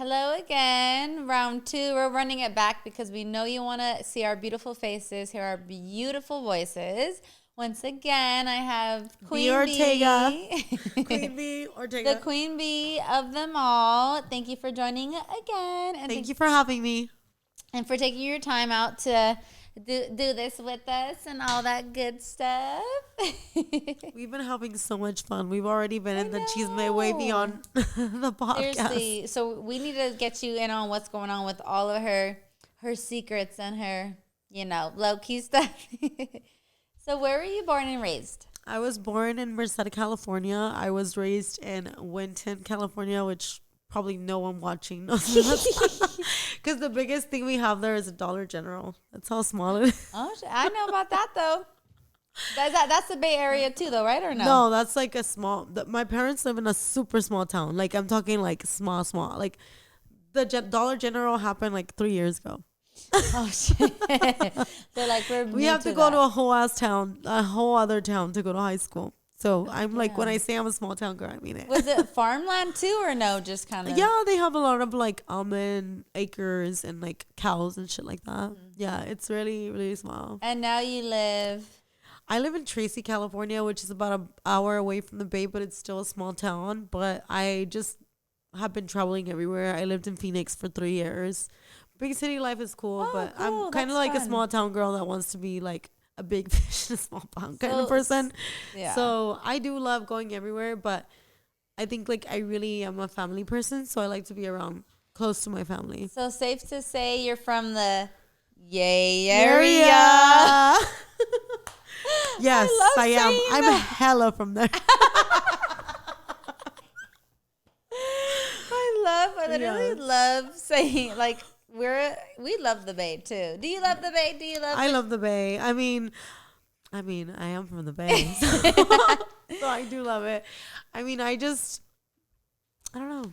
Hello again. Round two. We're running it back because we know you want to see our beautiful faces, hear our beautiful voices. Once again, I have Queen Ortega. Bee. Queen Bee Ortega. The Queen Bee of them all. Thank you for joining again. And Thank you for having me. And for taking your time out to do this with us and all that good stuff. We've been having so much fun. We've already been in the chisme way know. beyond the podcast. Seriously. So we need to get you in on what's going on with all of her secrets and her, low-key stuff. So where were you born and raised? I was born in Merced, California. I was raised in Winton, California, which probably no one watching knows. Because the biggest thing we have there is a Dollar General. That's how small it is. Oh, I know about that, though. That's the Bay Area, too, though, right? Or no? No, that's like a small... my parents live in a super small town. Like, I'm talking like small. Like, the Dollar General happened like 3 years ago. Oh, shit. They're like, we have to go to a whole ass town, a whole other town to go to high school. So I'm like, when I say I'm a small town girl, I mean it. Was it farmland too, or no? Just kind of. Yeah, they have a lot of like almond acres and like cows and shit like that. Mm-hmm. Yeah, it's really, really small. And now you live. I live in Tracy, California, which is about an hour away from the Bay, but it's still a small town. But I just have been traveling everywhere. I lived in Phoenix for 3 years. Big city life is cool, but cool. I'm kind of like fun. A small town girl that wants to be like a big fish in a small pond kind of person. Yeah. So I do love going everywhere, but I think like I really am a family person, so I like to be around close to my family. So safe to say you're from the Yay area. Yes, I am. I'm hella from there. I literally love saying like we love the Bay too. Do you love the Bay? I love the Bay. I mean, I am from the Bay, so I do love it. I mean, I don't know.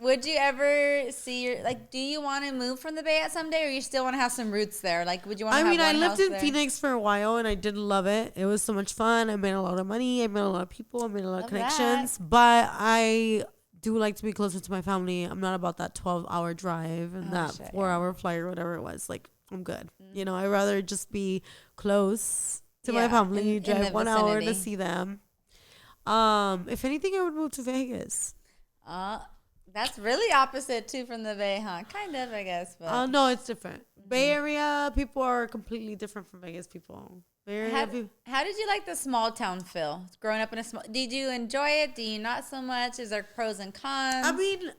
Would you ever see do you want to move from the Bay at someday, or you still want to have some roots there? Like, would you want to have one house there? I lived in Phoenix for a while, and I did love it. It was so much fun. I made a lot of money. I met a lot of people. I made a lot of connections. But I do like to be closer to my family. I'm not about that 12-hour drive and 4-hour flight or whatever it was. Like, I'm good. Mm-hmm. I'd rather just be close to my family, drive 1 hour to see them. If anything, I would move to Vegas. That's really opposite too from the Bay, huh? Kind of, I guess. But no, it's different. Mm-hmm. Bay Area people are completely different from Vegas people. How did you like the small town feel? Growing up in a small, did you enjoy it? Do you not so much? Is there pros and cons? I mean,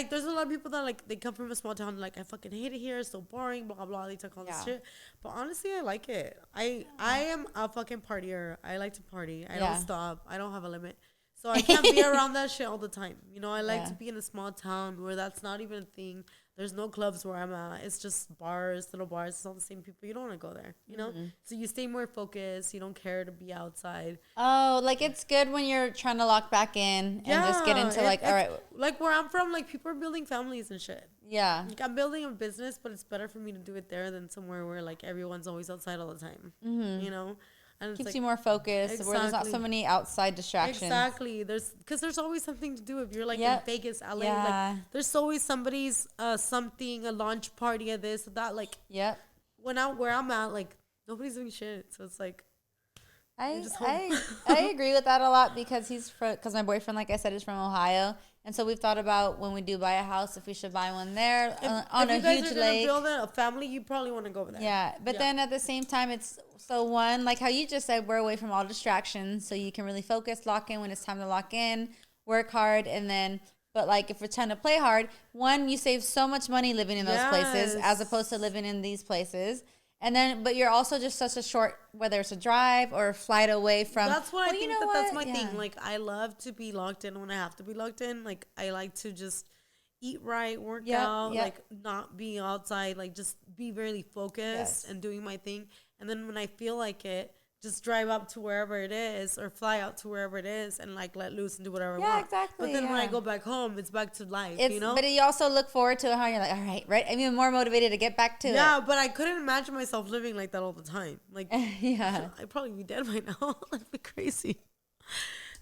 there's a lot of people that like they come from a small town like I fucking hate it here. It's so boring. Blah blah. They talk all this shit. But honestly, I like it. I am a fucking partier. I like to party. I don't stop. I don't have a limit. So I can't be around that shit all the time. I like to be in a small town where that's not even a thing. There's no clubs where I'm at. It's just bars, little bars. It's all the same people. You don't want to go there, Mm-hmm. So you stay more focused. You don't care to be outside. Oh, like it's good when you're trying to lock back in and just get into all right. Like where I'm from, like people are building families and shit. Yeah. Like I'm building a business, but it's better for me to do it there than somewhere where like everyone's always outside all the time. Mm-hmm. And keeps you more focused, where there's not so many outside distractions. Exactly. Because there's always something to do. If you're like in Vegas, LA, like there's always somebody's something, a launch party of this, that. Like, where I'm at, like nobody's doing shit. So it's like, I agree with that a lot because because my boyfriend, like I said, is from Ohio. And so we've thought about when we do buy a house, if we should buy one there on a huge lake. If you guys are going to build a family, you probably want to go over there. Yeah, but then at the same time, it's one, like how you just said, we're away from all distractions. So you can really focus, lock in when it's time to lock in, work hard, and then, but like if it's time to play hard, one, you save so much money living in those places as opposed to living in these places. And then, but you're also just such a short, whether it's a drive or a flight away from. That's what I think that's my thing. Like, I love to be locked in when I have to be locked in. Like, I like to just eat right, work out, like not be outside, like just be really focused and doing my thing. And then when I feel like it, just drive up to wherever it is or fly out to wherever it is and like let loose and do whatever I want. Exactly. But then when I go back home, it's back to life, But you also look forward to how you're like, all right? I'm even more motivated to get back to it. Yeah, but I couldn't imagine myself living like that all the time. Like, I'd probably be dead by now. That'd be crazy.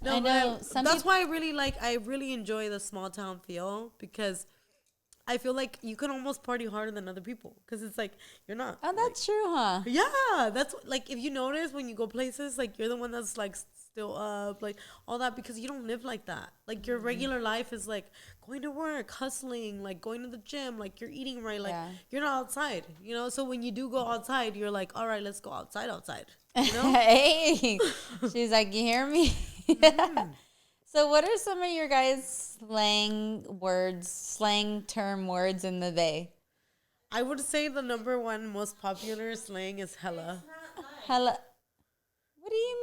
No, I know. That's why I really enjoy the small town feel because I feel like you can almost party harder than other people because it's like you're not. Oh, that's true, huh? Yeah, that's like if you notice when you go places, like you're the one that's like still up, like all that because you don't live like that. Like your regular life is like going to work, hustling, like going to the gym, like you're eating right, like you're not outside, you know. So when you do go outside, you're like, all right, let's go outside, you know. Hey, she's like, you hear me? So, what are some of your guys' slang term words in the day? I would say the number one most popular slang is hella. Hella. What do you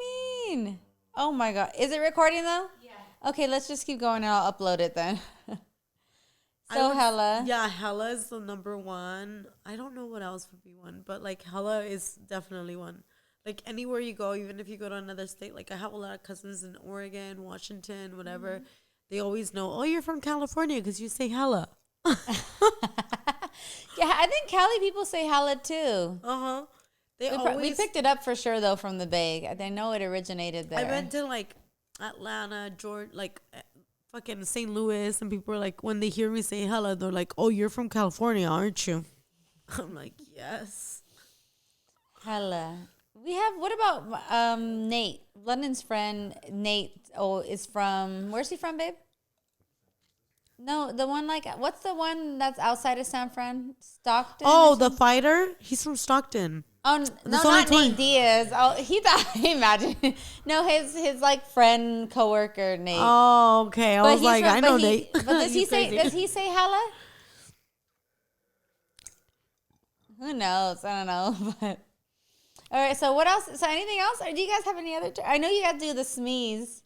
mean? Oh my God. Is it recording though? Yeah. Okay, let's just keep going and I'll upload it then. Hella. Yeah, hella is the number one. I don't know what else would be one, but like hella is definitely one. Like anywhere you go, even if you go to another state, like I have a lot of cousins in Oregon, Washington, whatever. They always know, oh, you're from California because you say hella. Yeah, I think Cali people say hella too. Uh-huh. We picked it up for sure though from the Bay. They know it originated there. I went to like Atlanta, Georgia, like fucking St. Louis, and people are like, when they hear me say hella, they're like, oh, you're from California, aren't you? I'm like, yes. Hella. We have, what about Nate? London's friend, Nate, is from, where's he from, babe? No, the one like, what's the one that's outside of San Fran? Stockton? Oh, the fighter? He's from Stockton. Oh, no, not Nate Diaz. Oh, he thought, imagine. No, his like friend, coworker, Nate. Oh, okay. I was like, I know Nate. But does he say hella? Who knows? I don't know, but. All right, so what else? So anything else? Or do you guys have any other? I know you guys do the smees.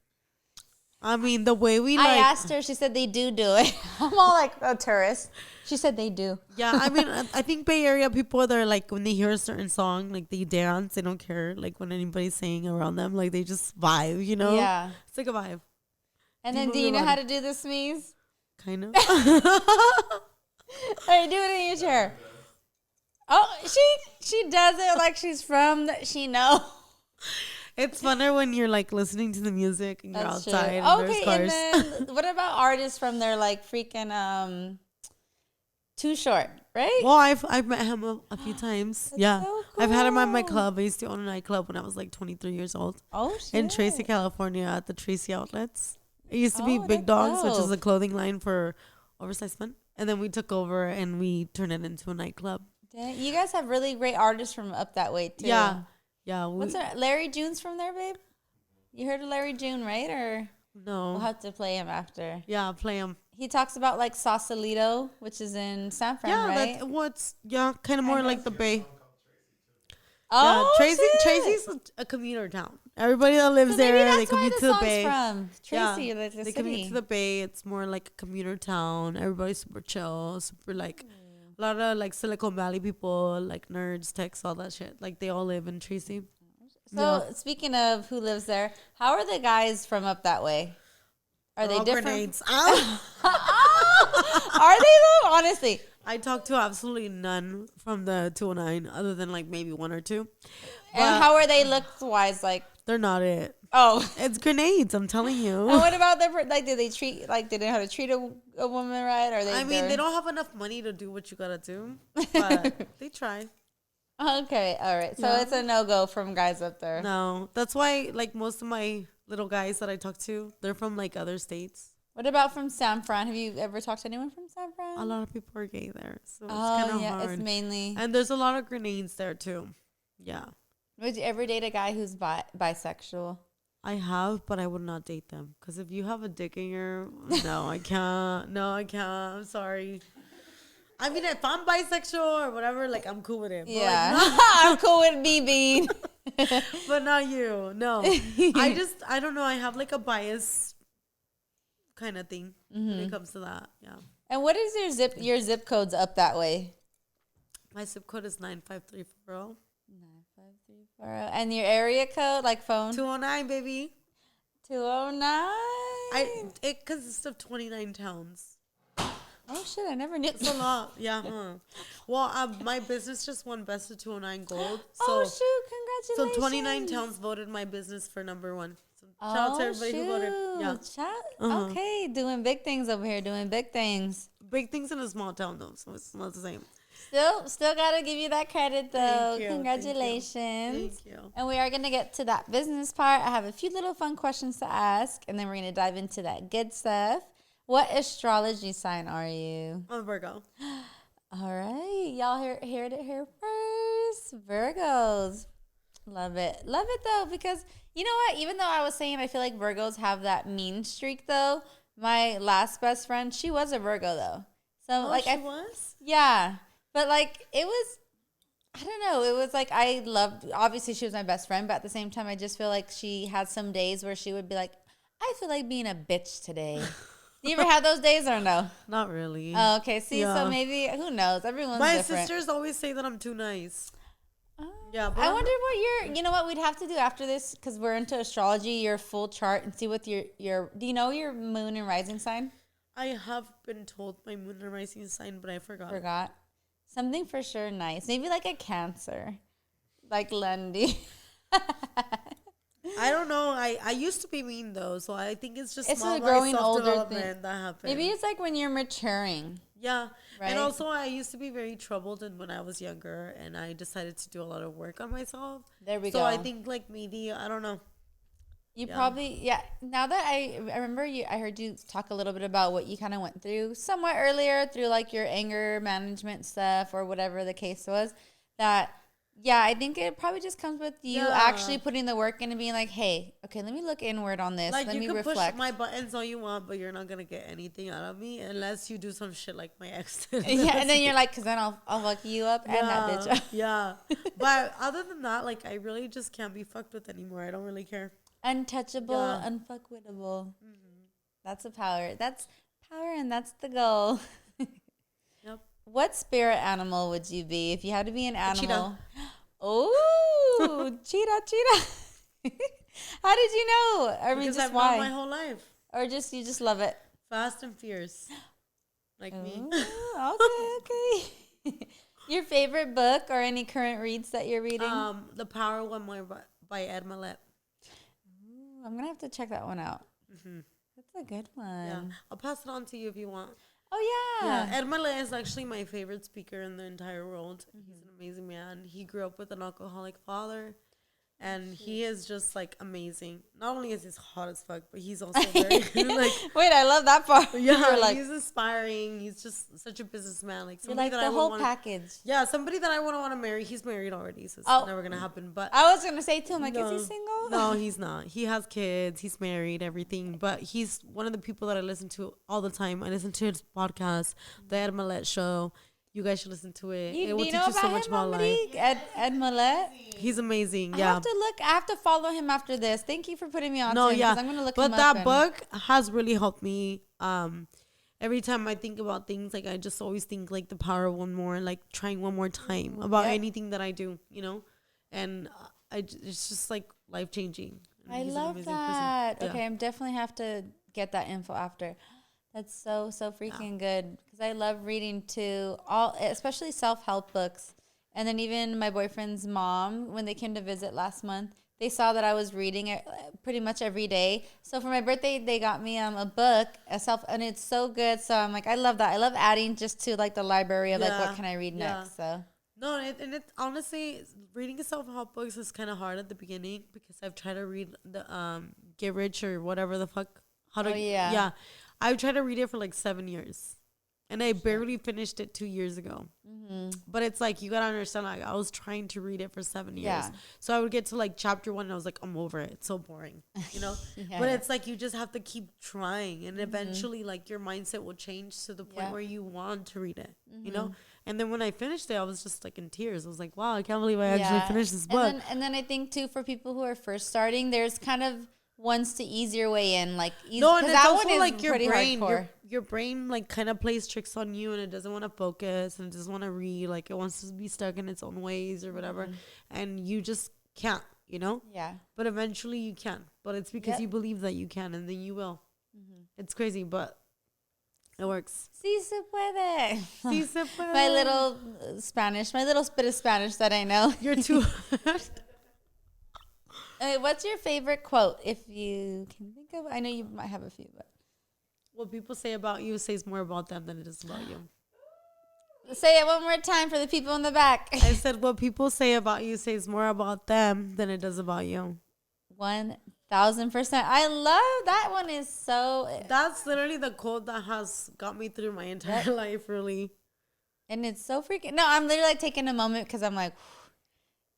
I mean, the way we I asked her. She said they do it. I'm all like a tourist. She said they do. Yeah, I mean, I think Bay Area people, they're like, when they hear a certain song, like they dance. They don't care like when anybody's saying around them. Like they just vibe, you know? Yeah. It's like a vibe. And then do you know how to do the smees? Kind of. All right, do it in your chair. Oh, she does it like she's from she know. It's funner when you're like listening to the music and you're That's outside. True. And okay, there's cars. and then what about artists from their like freaking Too Short, right? Well, I've met him a few times. Yeah, so I've had him at my cool. club. I used to own a nightclub when I was like 23 years old. Oh shit. In Tracy, California, at the Tracy Outlets. It used to be Oh, Big that's Dogs, which is dope. a clothing line for oversized men, and then we took over and we turned it into a nightclub. Dang, you guys have really great artists from up that way too. Yeah. Yeah. What's her, Larry June's from there, babe? You heard of Larry June, right? Or No. we'll have to play him after. Yeah, play him. He talks about like Sausalito, which is in San Fran, right? Kind of more like the Bay. Oh, yeah, shit. Tracy's a commuter town. Everybody that lives So maybe there, that's they commute why to the song's Bay. From Tracy, Yeah, like the they city. commute to the Bay. It's more like a commuter town. Everybody's super chill, super like a lot of like Silicon Valley people, like nerds, techs, all that shit. Like they all live in Tracy. So speaking of who lives there, how are the guys from up that way? Are they different? Grenades. Are they though? Honestly, I talked to absolutely none from the 209 other than like maybe one or two. and how are they looks wise? Like, They're not it. oh, It's grenades, I'm telling you. and what about their like? Do they know how to treat a woman right? Or I mean, they don't have enough money to do what you gotta do, but they try. Okay, all right. So Yeah. it's a no go from guys up there. No, that's why like most of my little guys that I talk to, they're from like other states. What about from San Fran? Have you ever talked to anyone from San Fran? A lot of people are gay there, so it's kind of hard. It's mainly. And there's a lot of grenades there too. Yeah, Would you ever date a guy who's bisexual? I have, but I would not date them because if you have a dick in your, no, I can't. No, I can't. I'm sorry. I mean, if I'm bisexual or whatever, like I'm cool with it. But Yeah, like, I'm cool with me being. but not you. No, I don't know. I have like a bias kind of thing when it comes to that. Yeah. And what is your zip codes up that way? My zip code is 95340. 95340. And your area code, like phone? 209, baby. 209. It consists of 29 towns. Oh shit! I never knew. It's a lot. Yeah. Well, my business just won Best of 209 Gold. So, oh shoot! Congratulations. So 29 towns voted my business for #1. So Shout out to everybody who voted. Yeah. Okay, doing big things over here. Doing big things. Big things in a small town, though, so it's not the same. Still gotta give you that credit, though. Thank you, Congratulations. Thank you. And we are gonna get to that business part. I have a few little fun questions to ask, and then we're gonna dive into that good stuff. What astrology sign are you? I'm a Virgo. All right, y'all heard it here first. Virgos. Love it. Love it, though, because you know what? Even though I was saying I feel like Virgos have that mean streak, though, my last best friend, she was a Virgo, though. So, She was? Yeah. But, like, it was, I don't know. It was like I loved, obviously, she was my best friend, but at the same time, I just feel like she had some days where she would be like, I feel like being a bitch today. Do you ever have those days or no? Not really. Oh, okay. See, Yeah. so maybe, who knows? Everyone's My different. sisters always say that I'm too nice. Yeah, but I wonder what you know what we'd have to do after this, because we're into astrology, your full chart, and see what your do you know your moon and rising sign? I have been told my moon and rising sign, but I forgot. Something for sure nice. Maybe like a Cancer. Like Lundy. I don't know. I used to be mean, though, so I think it's just It's small a growing older self-development thing. that happened. Maybe it's like when you're maturing. Yeah. Right? And also, I used to be very troubled when I was younger, and I decided to do a lot of work on myself. There we go. So I think, like, maybe, I don't know. You probably, now that I remember I heard you talk a little bit about what you kind of went through somewhat earlier through like your anger management stuff or whatever the case was, that, I think it probably just comes with you actually putting the work in and being like, hey, okay, let me look inward on this. Like, let me you can reflect. push my buttons all you want, but you're not going to get anything out of me unless you do some shit like my ex did. And then you're like, because then I'll fuck you up and that bitch up. Yeah. But other than that, like, I really just can't be fucked with anymore. I don't really care. Untouchable, unfuckwittable. Mm-hmm. That's a power. That's power, and that's the goal. Yep. What spirit animal would you be if you had to be an animal? Cheetah. Oh, cheetah. How did you know? I mean, Because just I've why? known my whole life. Or you just love it? Fast and fierce. Like me. Okay. Your favorite book or any current reads that you're reading? The Power One More by Ed Milet. I'm going to have to check that one out. Mm-hmm. That's a good one. Yeah. I'll pass it on to you if you want. Oh, yeah. Ed Milet is actually my favorite speaker in the entire world. Mm-hmm. He's an amazing man. He grew up with an alcoholic father. And he is just, like, amazing. Not only is he hot as fuck, but he's also very, like... Wait, I love that part. Yeah, like, he's inspiring. He's just such a businessman. Like, somebody like that the whole package. Yeah, somebody that I wouldn't want to marry. He's married already, so it's never going to happen. But I was going to say, too, I'm like, is he single? No, he's not. He has kids. He's married, everything. But he's one of the people that I listen to all the time. I listen to his podcast, The Ed Milet Show. You guys should listen to it. It will teach you so much about life. Ed Milet? He's amazing. Yeah. I have to follow him after this. Thank you for putting me on. No, to him, yeah. I'm gonna look but him up. That book has really helped me. Every time I think about things, like I just always think like the power of one more, like trying one more time about anything that I do, you know, and it's just like life changing. I love that. Yeah. Okay, I'm definitely have to get that info after. That's so freaking good, because I love reading too, especially self-help books. And then even my boyfriend's mom, when they came to visit last month, they saw that I was reading it pretty much every day. So for my birthday, they got me a book, and it's so good. So I'm like, I love that. I love adding just to like the library of like what can I read next. So no, and it honestly, reading self-help books is kind of hard at the beginning, because I've tried to read the Get Rich or whatever the fuck. I've tried to read it for like 7 years, and I barely finished it 2 years ago. Mm-hmm. But it's like, you gotta understand, like, I was trying to read it for 7 years. So I would get to like chapter 1 and I was like, I'm over it. It's so boring, you know? But it's like, you just have to keep trying, and eventually like your mindset will change to the point where you want to read it, you know? And then when I finished it, I was just like in tears. I was like, wow, I can't believe I actually finished this book. And then I think too, for people who are first starting, there's kind of one's the easier way in, like no, and it's that also one is like your brain, your brain like kind of plays tricks on you, and it doesn't want to focus, and it doesn't want to read, like it wants to be stuck in its own ways or whatever, and you just can't, you know. But eventually you can, but it's because you believe that you can, and then you will. It's crazy, but it works. Sí se puede. Sí se puede. My little Spanish, my little bit of Spanish that I know. You're too What's your favorite quote, if you can think of? I know you might have a few, but What people say about you says more about them than it is about you. say it one more time for the people in the back. I said what people say about you says more about them than it does about you. 1,000%. I love that one. Is so. That's literally the quote that has got me through my entire life, really. And it's so freaking. No, I'm literally like taking a moment because I'm like,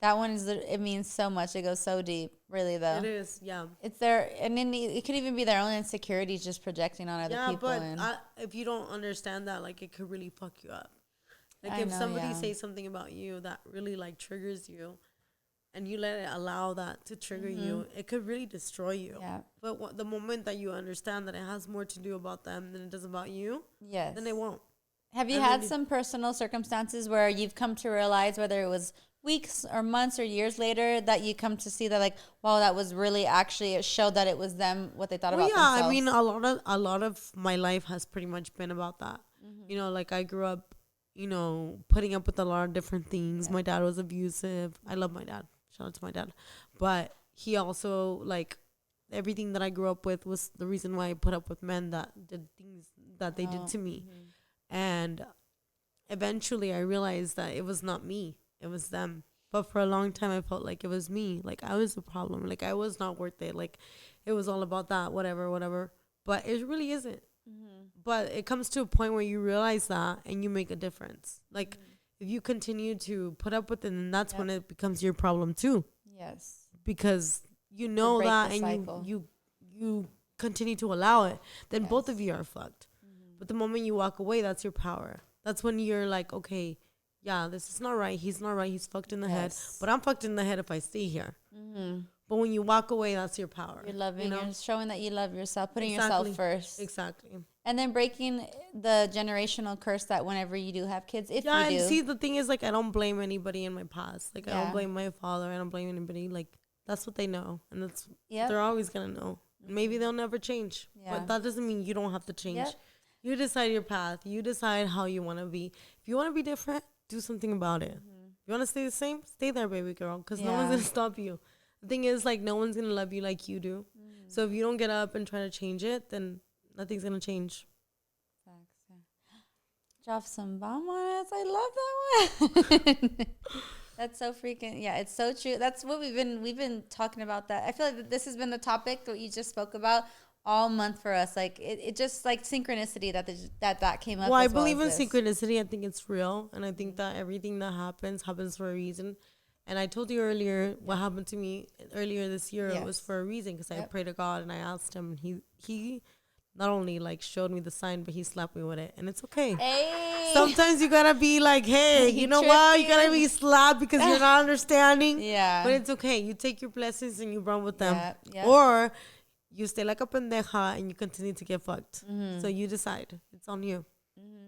that one is. It means so much. It goes so deep. Really though. It is. Yeah. It's their, and then it could even be their own insecurities just projecting on other people. Yeah, but if you don't understand that, like, it could really fuck you up. Like, if somebody says something about you that really like triggers you, and you let it allow that to trigger you, it could really destroy you. Yeah. But the moment that you understand that it has more to do about them than it does about you, yes, then it won't. Have you had some personal circumstances where you've come to realize, whether it was weeks or months or years later, that you come to see that, like, wow, that was really actually, it showed that it was them, what they thought about themselves? I mean, a lot of my life has pretty much been about that. You know, like, I grew up, you know, putting up with a lot of different things. My dad was abusive. I love my dad. Shout out to my dad. But he also, like, everything that I grew up with was the reason why I put up with men that did things that they did to me. And eventually I realized that it was not me. It was them. But for a long time, I felt like it was me. Like, I was the problem. Like, I was not worth it. Like, it was all about that, whatever. But it really isn't. But it comes to a point where you realize that and you make a difference. Like, if you continue to put up with it, then that's when it becomes your problem too. Yes. Because you know that, and you continue to allow it, then both of you are fucked. But the moment you walk away, that's your power. That's when you're like, okay, yeah, this is not right. He's not right. He's fucked in the head. But I'm fucked in the head if I stay here. But when you walk away, that's your power. You're loving, you're showing that you love yourself, putting yourself first. Exactly. And then breaking the generational curse that whenever you do have kids, if you do. And see, the thing is, like, I don't blame anybody in my past. Like, I don't blame my father. I don't blame anybody. Like, that's what they know. And that's they're always going to know. Maybe they'll never change. But that doesn't mean you don't have to change. You decide your path. You decide how you want to be. If you want to be different, do something about it. If you want to stay the same, stay there, baby girl. Because no one's going to stop you. The thing is, like, no one's going to love you like you do. So if you don't get up and try to change it, then nothing's going to change. Facts, yeah. Drop some bomb on us. I love that one. That's so freaking, it's so true. That's what we've been talking about that. I feel like this has been the topic that you just spoke about all month for us. Like, it just, like, synchronicity that came up. Well, I believe in synchronicity. I think it's real. And I think that everything that happens for a reason. And I told you earlier what happened to me earlier this year. It was for a reason, because I prayed to God and I asked him. He not only, like, showed me the sign, but he slapped me with it. And it's okay. Hey. Sometimes you got to be like, hey, you know what? You got to be slapped because you're not understanding. But it's okay. You take your blessings and you run with them. Or you stay like a pendeja and you continue to get fucked. So you decide. It's on you.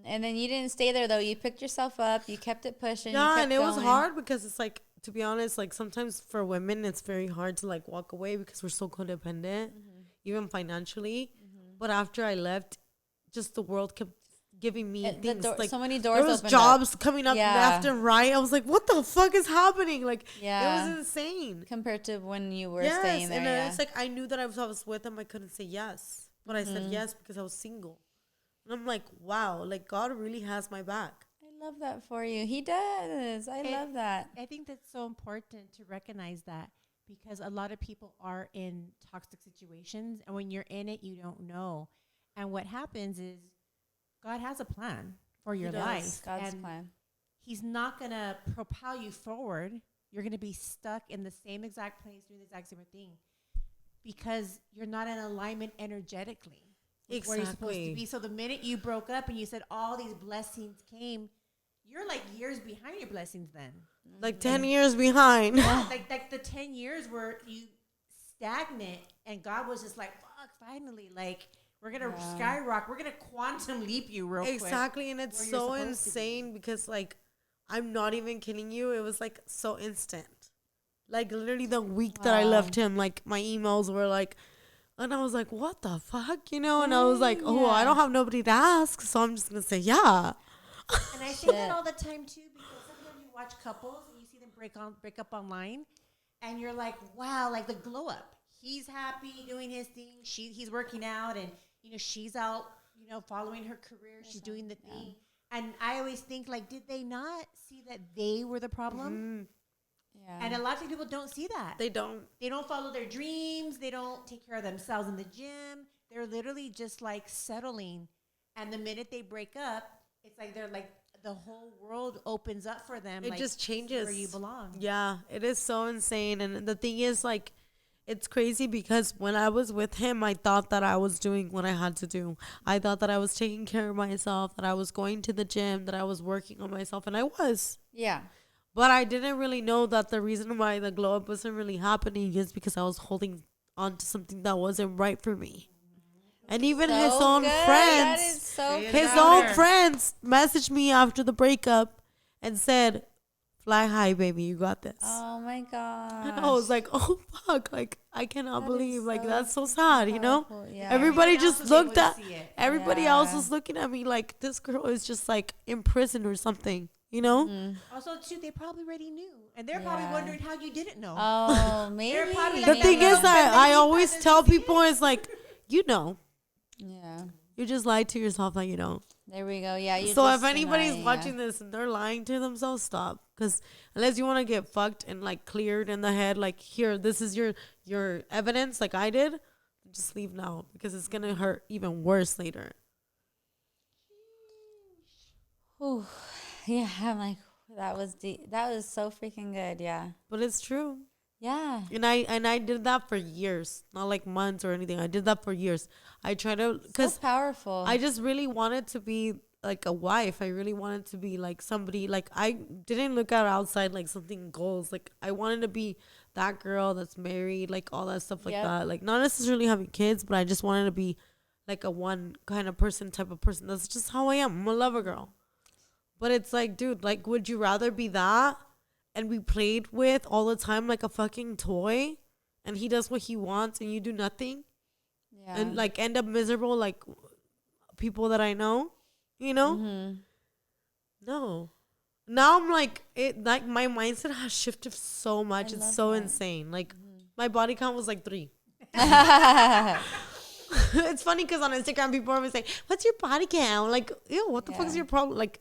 And then you didn't stay there, though. You picked yourself up. You kept it pushing. Yeah, and it was hard because it's like, to be honest, like, sometimes for women, it's very hard to, like, walk away because we're so codependent, even financially. But after I left, just the world kept giving me things. Like, so many doors opened up. Jobs coming up left and right. I was like, what the fuck is happening? Like, it was insane. Compared to when you were staying there. And it's like, I knew that I was with him. I couldn't say yes. But I said yes because I was single. And I'm like, wow, like, God really has my back. I love that for you. He does. I love that. I think that's so important to recognize that, because a lot of people are in toxic situations, and when you're in it, you don't know. And what happens is God has a plan for your life. God's plan. He's not going to propel you forward. You're going to be stuck in the same exact place doing the exact same thing because you're not in alignment energetically with where you're supposed to be. So the minute you broke up and you said all these blessings came, you're like years behind your blessings then. Like 10 years behind. Yeah, like the 10 years where you stagnant and God was just like, fuck, finally, like, we're going to skyrocket. We're going to quantum leap you real quick. Exactly. And it's so insane because, like, I'm not even kidding you. It was, like, so instant. Like, literally the week that I left him, like, my emails were like, and I was like, what the fuck? You know? And I was like, I don't have nobody to ask. So I'm just going to say, yeah. And I say that all the time too, because sometimes you watch couples and you see them break up online, and you're like, wow, like the glow up. He's happy doing his thing. He's working out, and she's out, following her career. She's doing the thing. And I always think, like, did they not see that they were the problem? Mm-hmm. Yeah. And a lot of people don't see that. They don't. They don't follow their dreams. They don't take care of themselves in the gym. They're literally just like settling. And the minute they break up, it's like they're like the whole world opens up for them. It like, just changes where you belong. Yeah, it is so insane. And the thing is, like, it's crazy because when I was with him, I thought that I was doing what I had to do. I thought that I was taking care of myself, that I was going to the gym, that I was working on myself, and I was. Yeah. But I didn't really know that the reason why the glow up wasn't really happening is because I was holding on to something that wasn't right for me. And even his own good. friends, That is so his good. own friends messaged me after the breakup and said, "Fly high, baby, you got this." Oh my god. And I was like, "Oh fuck!" Like, I cannot That believe. is Like, so that's so sad, you know. powerful. Yeah. Everybody Everyone else just was able looked to at. see it. Everybody Yeah. else was looking at me like this girl is just like in prison or something, you know. Also, too, they probably already knew. And they're probably Yeah. wondering how you didn't know. Oh, maybe. probably The like, thing yeah, is that but I maybe always that tell doesn't see people is like, you know, Yeah. you just lied to yourself that you know. There we go. Yeah. You So just if anybody's deny, watching this and they're lying to themselves, stop. Because unless you want to get fucked and like cleared in the head, like here, this is your evidence, like I did, just leave now because it's gonna hurt even worse later. Whew. Yeah. I'm like, that was deep. That was so freaking good. Yeah. But it's true. Yeah. And I did that for years, not like months or anything. I did that for years. I tried to, So because powerful. I just really wanted to be like a wife. I really wanted to be like somebody. Like I didn't look at outside like something goals. Like I wanted to be that girl that's married, like all that stuff like Yep. that. Like not necessarily having kids, but I just wanted to be like a one kind of person type of person. That's just how I am. I'm a lover girl. But it's like, dude, like, would you rather be that and be played with all the time like a fucking toy, and he does what he wants and you do nothing, yeah. and like end up miserable like people that I know, you know? Mm-hmm. No. Now I'm like, it like my mindset has shifted so much. I It's love so that. insane. Like my body count was like 3. It's funny because on Instagram people are always like, "What's your body count?" Like, ew, what the fuck is Yeah. your problem? Like,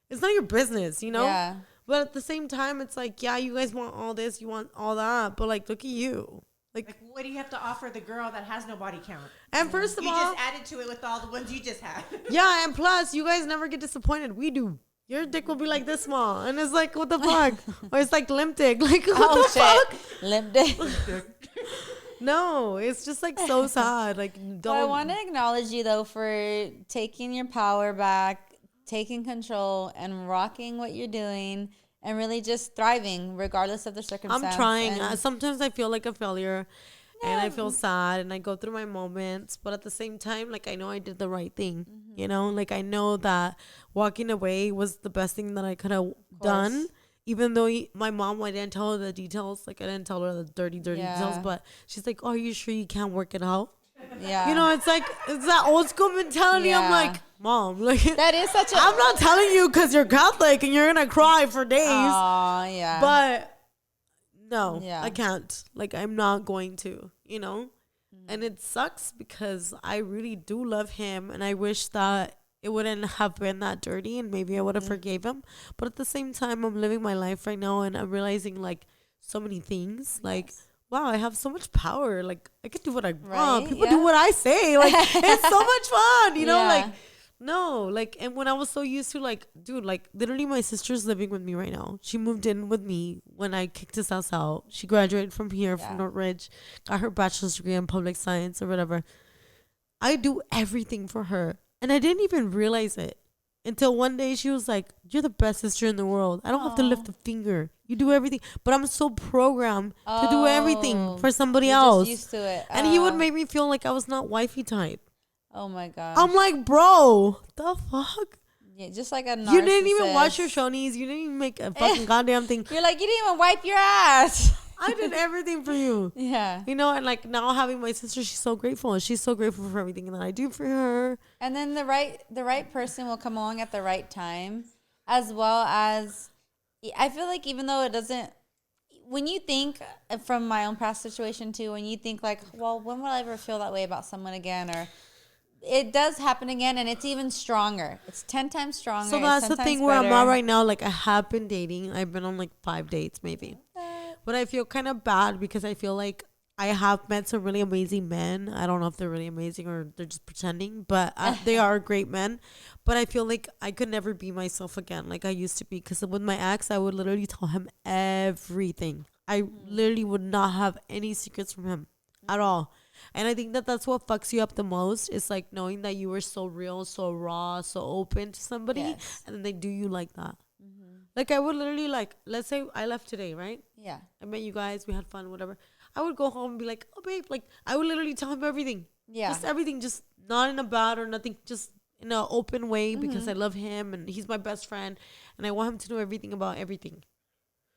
it's not your business, you know. Yeah. But at the same time, it's like, yeah, you guys want all this, you want all that, but like, look at you. Like, what do you have to offer the girl that has no body count? And first of You all, just added to it with all the ones you just had. yeah, and plus, you guys never get disappointed. We do. Your dick will be like this small, and it's like, what the fuck? Or it's like limp dick. Like, what the fuck? Limp dick. No, it's just like so sad. Like, don't. Well, I want to acknowledge you though for taking your power back, taking control, and rocking what you're doing, and really just thriving regardless of the circumstance. I'm trying. And Sometimes I feel like a failure, and I feel sad, and I go through my moments. But at the same time, like I know I did the right thing. You know, like I know that walking away was the best thing that I could have done. Even though my mom, I didn't tell her the details. Like I didn't tell her the dirty details. But she's like, "Oh, are you sure you can't work it out?" yeah, You know, it's like it's that old school mentality. I'm Yeah. like, Mom, like that is such a. I'm not telling you because you're Catholic and you're gonna cry for days. Aw, yeah. But no, Yeah. I can't. Like, I'm not going to, you know? And it sucks because I really do love him, and I wish that it wouldn't have been that dirty, and maybe I would have forgave him. But at the same time, I'm living my life right now, and I'm realizing, like, so many things. Like, wow, I have so much power. Like, I can do what I want. Right, People yeah. do what I say. Like, it's so much fun, you know? Yeah. Like, no, like, and when I was so used to, like, dude, like, literally my sister's living with me right now. She moved in with me when I kicked his ass out. She graduated from here, from Northridge, got her bachelor's degree in public science or whatever. I do everything for her. And I didn't even realize it until one day she was like, "You're the best sister in the world. I don't have to lift a finger. You do everything." But I'm so programmed to do everything for somebody You're else. just used to it. And he would make me feel like I was not wifey type. Oh my god. I'm like, bro, the fuck? Yeah, just like a narcissist. You didn't even watch your shonies. You didn't even make a fucking goddamn thing. You're like, you didn't even wipe your ass. I did everything for you. Yeah. You know, and like now having my sister, she's so grateful. And she's so grateful for everything that I do for her. And then the right person will come along at the right time, as well as I feel like even though it doesn't, when you think from my own past situation too, when you think like, well, when will I ever feel that way about someone again? Or it does happen again, and it's even stronger. It's 10 times stronger. So that's the 10 thing times where I'm better. at right now. Like I have been dating. I've been on like 5 dates maybe. But I feel kind of bad because I feel like I have met some really amazing men. I don't know if they're really amazing or they're just pretending, but they are great men. But I feel like I could never be myself again like I used to be. Because with my ex, I would literally tell him everything. I literally would not have any secrets from him at all. And I think that that's what fucks you up the most. It's like knowing that you were so real, so raw, so open to somebody, Yes. and then they do you like that. Like I would literally like, let's say I left today, right? Yeah. I met you guys, we had fun, whatever. I would go home and be like, oh babe, like I would literally tell him everything. Yeah. Just everything, just not in a bad or nothing, just in an open way because I love him and he's my best friend and I want him to know everything about everything.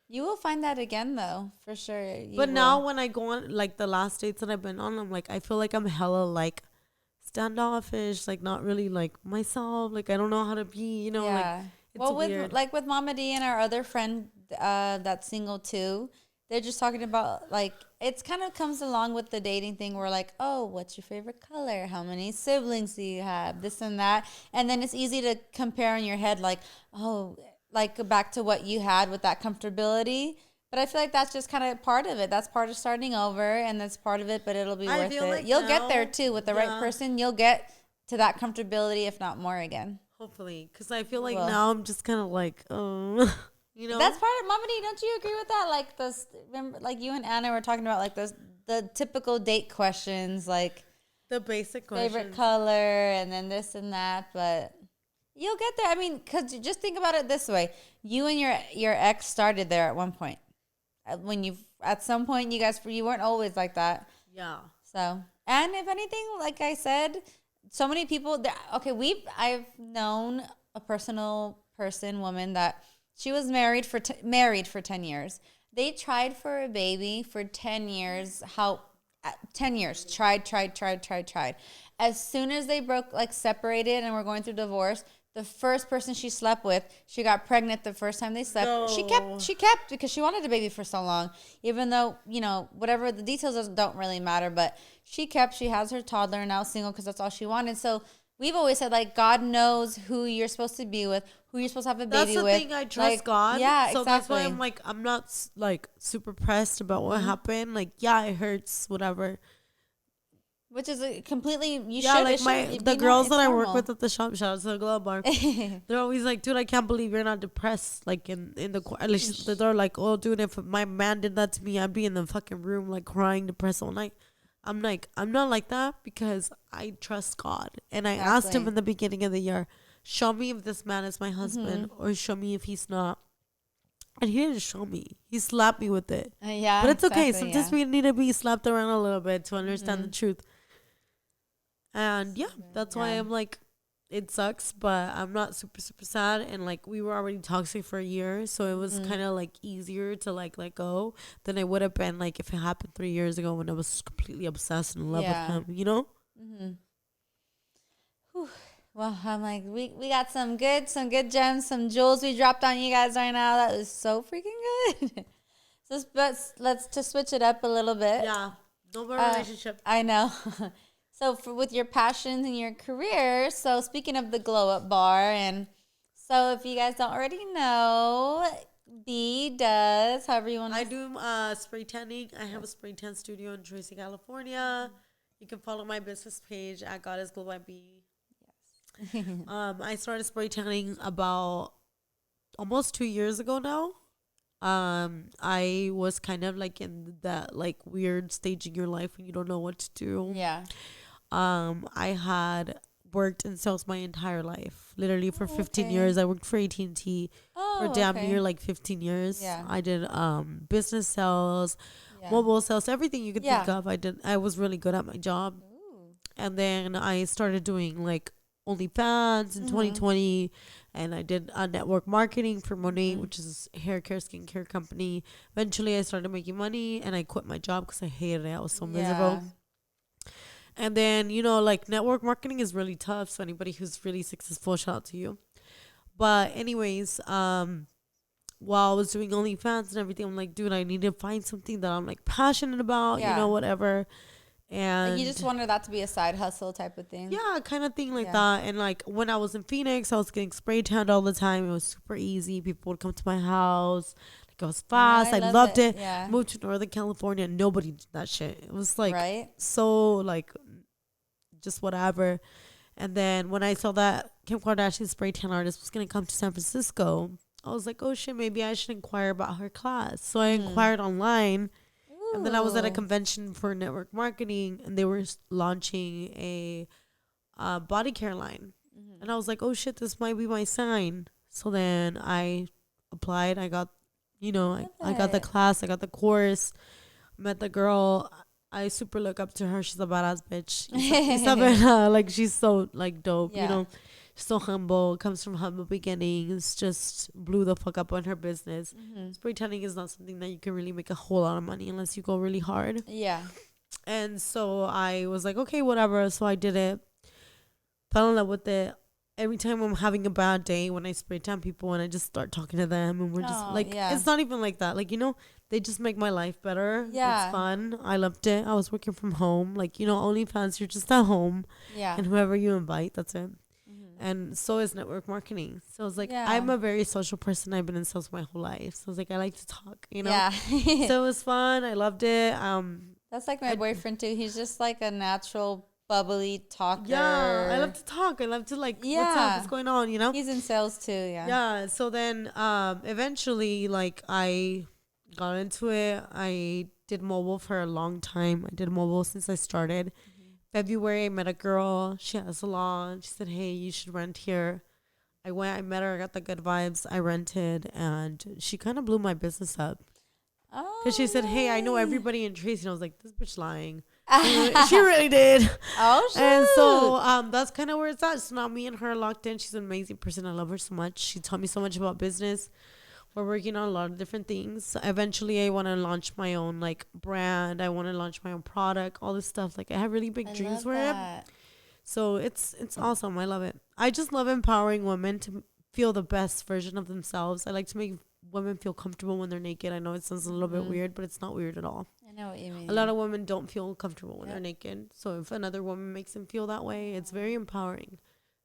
You will find that again, though, for sure. But now when I go on like the last dates that I've been on, I'm like, I feel like I'm hella like standoffish, like not really like myself. Like I don't know how to be, you know, like it's well, weird. with Mama D and our other friend that's single too, they're just talking about like it's kind of comes along with the dating thing. We're like, oh, what's your favorite color? How many siblings do you have? This and that, and then it's easy to compare in your head, like, oh, like back to what you had with that comfortability. But I feel like that's just kind of part of it. That's part of starting over, and that's part of it. But it'll be worth it. Like You'll get there too with the right person. You'll get to that comfortability, if not more, again. Hopefully, because I feel like now I'm just kind of like, you know. That's part of Mama D. Don't you agree with that? Like those, remember, like you and Anna were talking about, like the typical date questions, like the basic questions. Favorite color, and then this and that. But you'll get there. I mean, because just think about it this way: you and your ex started there at one point. When at some point you weren't always like that. Yeah. So, and if anything, like I said, so many people that, I've known a woman that she was married for 10 years. They tried for a baby for 10 years. 10 years. Tried. As soon as they separated and were going through divorce, the first person she slept with, she got pregnant the first time they slept. No. She kept because she wanted a baby for so long. Even though, whatever the details don't really matter, but she kept. She has her toddler now, single because that's all she wanted. So we've always said, like, God knows who you're supposed to be with, who you're supposed to have a baby with. That's the thing. I trust God. Yeah, so exactly. That's why I'm like, I'm not like super pressed about what happened. Like, yeah, it hurts, whatever. Which is completely the girls that I work with at the shop, shout out to the Glow Bar. They're always like, dude, I can't believe you're not depressed. Like in the they're like, oh, dude, if my man did that to me, I'd be in the fucking room like crying, depressed all night. I'm like, I'm not like that because I trust God, and I asked him in the beginning of the year, show me if this man is my husband, or show me if he's not. And he didn't show me. He slapped me with it. Yeah, but it's okay. Sometimes we need to be slapped around a little bit to understand the truth. And yeah, that's why I'm like, it sucks, but I'm not super, super sad. And like, we were already toxic for a year. So it was kind of like easier to like let go than it would have been like if it happened 3 years ago when I was completely obsessed and in love with him, you know? Well, I'm like, we got some good gems, some jewels we dropped on you guys right now. That was so freaking good. So let's just switch it up a little bit. Yeah. No more relationship. I know. So with your passions and your career, so speaking of the Glow Up Bar, and so if you guys don't already know, B does, however you want to. I do spray tanning. I have a spray tan studio in Tracy, California. You can follow my business page at Goddess Glow by B. Yes. I started spray tanning about almost 2 years ago now. I was kind of like in that like weird stage in your life when you don't know what to do. Yeah. I had worked in sales my entire life, literally for 15 years. I worked for AT&T for damn near like 15 years. Yeah. I did business sales, mobile sales, everything you could think of. I was really good at my job. Ooh. And then I started doing like OnlyFans in 2020, and I did network marketing for Monet, which is a hair care, skincare company. Eventually I started making money and I quit my job because I hated it. I was so miserable. And then, like network marketing is really tough. So anybody who's really successful, shout out to you. But anyways, while I was doing OnlyFans and everything, I'm like, dude, I need to find something that I'm like passionate about, you Yeah. know, whatever. And Like you just wanted that to be a side hustle type of thing. yeah, kind of thing like Yeah. that. And like when I was in Phoenix, I was getting spray tanned all the time. It was super easy. People would come to my house. Like it was fast. I love loved it. Yeah. Moved to Northern California. Nobody did that shit. It was like Right? so like just whatever. And then when I saw that Kim Kardashian spray tan artist was gonna come to San Francisco, I was like, oh shit, maybe I should inquire about her class. So I inquired online. And then I was at a Ooh. convention for network marketing, and they were launching a body care line. And I was like, oh shit, this might be my sign. So then I applied. I got, you know, I got the it. class, I got the course, met the girl. I super look up to her. She's a badass bitch. Isabella, like she's so like dope, Yeah. you know. She's so humble, comes from humble beginnings, just blew the fuck up on her business. Spray tanning is not something that you can really make a whole lot of money unless you go really hard. Yeah. And so I was like, okay, whatever. So I did it. Fell in love with it. Every time I'm having a bad day, when I spray tan people and I just start talking to them, and we're just like, yeah. it's not even like that. Like, you know, they just make my life better. Yeah. It's fun. I loved it. I was working from home. Like, you know, OnlyFans, you're just at home. Yeah. And whoever you invite, that's it. And so is network marketing. So I was like, Yeah. I'm a very social person. I've been in sales my whole life. So I was like, I like to talk, you know? Yeah. So it was fun. I loved it. That's like my boyfriend too. He's just like a natural, bubbly talker. Yeah, I love to talk. I love to like, what's up? What's going on, you know? He's in sales too, yeah. Yeah. So then eventually, like, I got into it. I did mobile for a long time. I did mobile since I started. February, I met a girl. She had a salon. She said, hey, you should rent here. I went, I met her, I got the good vibes. I rented, and she kind of blew my business up. Because she said, hey, I know everybody in Tracy. And I was like, this bitch lying. She really did. Oh, shit. And so that's kind of where it's at. So now me and her are locked in. She's an amazing person. I love her so much. She taught me so much about business. We're working on a lot of different things. Eventually, I want to launch my own like brand. I want to launch my own product. All this stuff. Like I have really big dreams for it. So it's awesome. I love it. I just love empowering women to feel the best version of themselves. I like to make women feel comfortable when they're naked. I know it sounds a little bit weird, but it's not weird at all. I know what you mean. A lot of women don't feel comfortable when they're naked. So if another woman makes them feel that way, it's very empowering.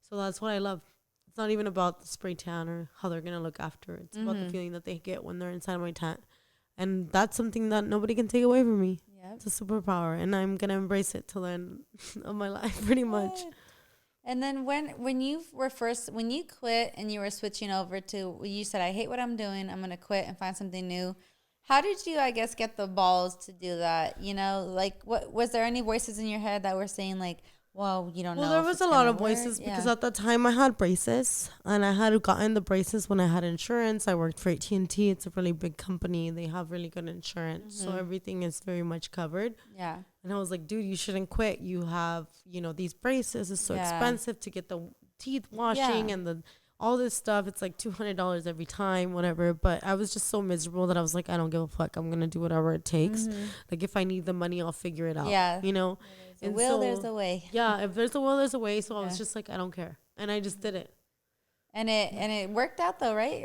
So that's what I love. It's not even about the spray tan or how they're going to look after. It's about the feeling that they get when they're inside my tent. And that's something that nobody can take away from me. Yep. It's a superpower. And I'm going to embrace it till the end of my life, pretty much. And then when you quit and you were switching over to, you said, I hate what I'm doing. I'm going to quit and find something new. How did you, I guess, get the balls to do that? You know, like, what was there any voices in your head that were saying, like, well, you don't know? Well, there was a lot of voices because at the time I had braces, and I had gotten the braces when I had insurance. I worked for AT&T. It's a really big company. They have really good insurance. So everything is very much covered. Yeah. And I was like, dude, you shouldn't quit. You have, you know, these braces. It's so expensive to get the teeth washing and all this stuff. It's like $200 every time, whatever. But I was just so miserable that I was like, I don't give a fuck. I'm going to do whatever it takes. Like, if I need the money, I'll figure it out. Yeah. You know? There's a way. Yeah, if there's a will, there's a way. So I was just like, I don't care. And I just did it. And it worked out though, right?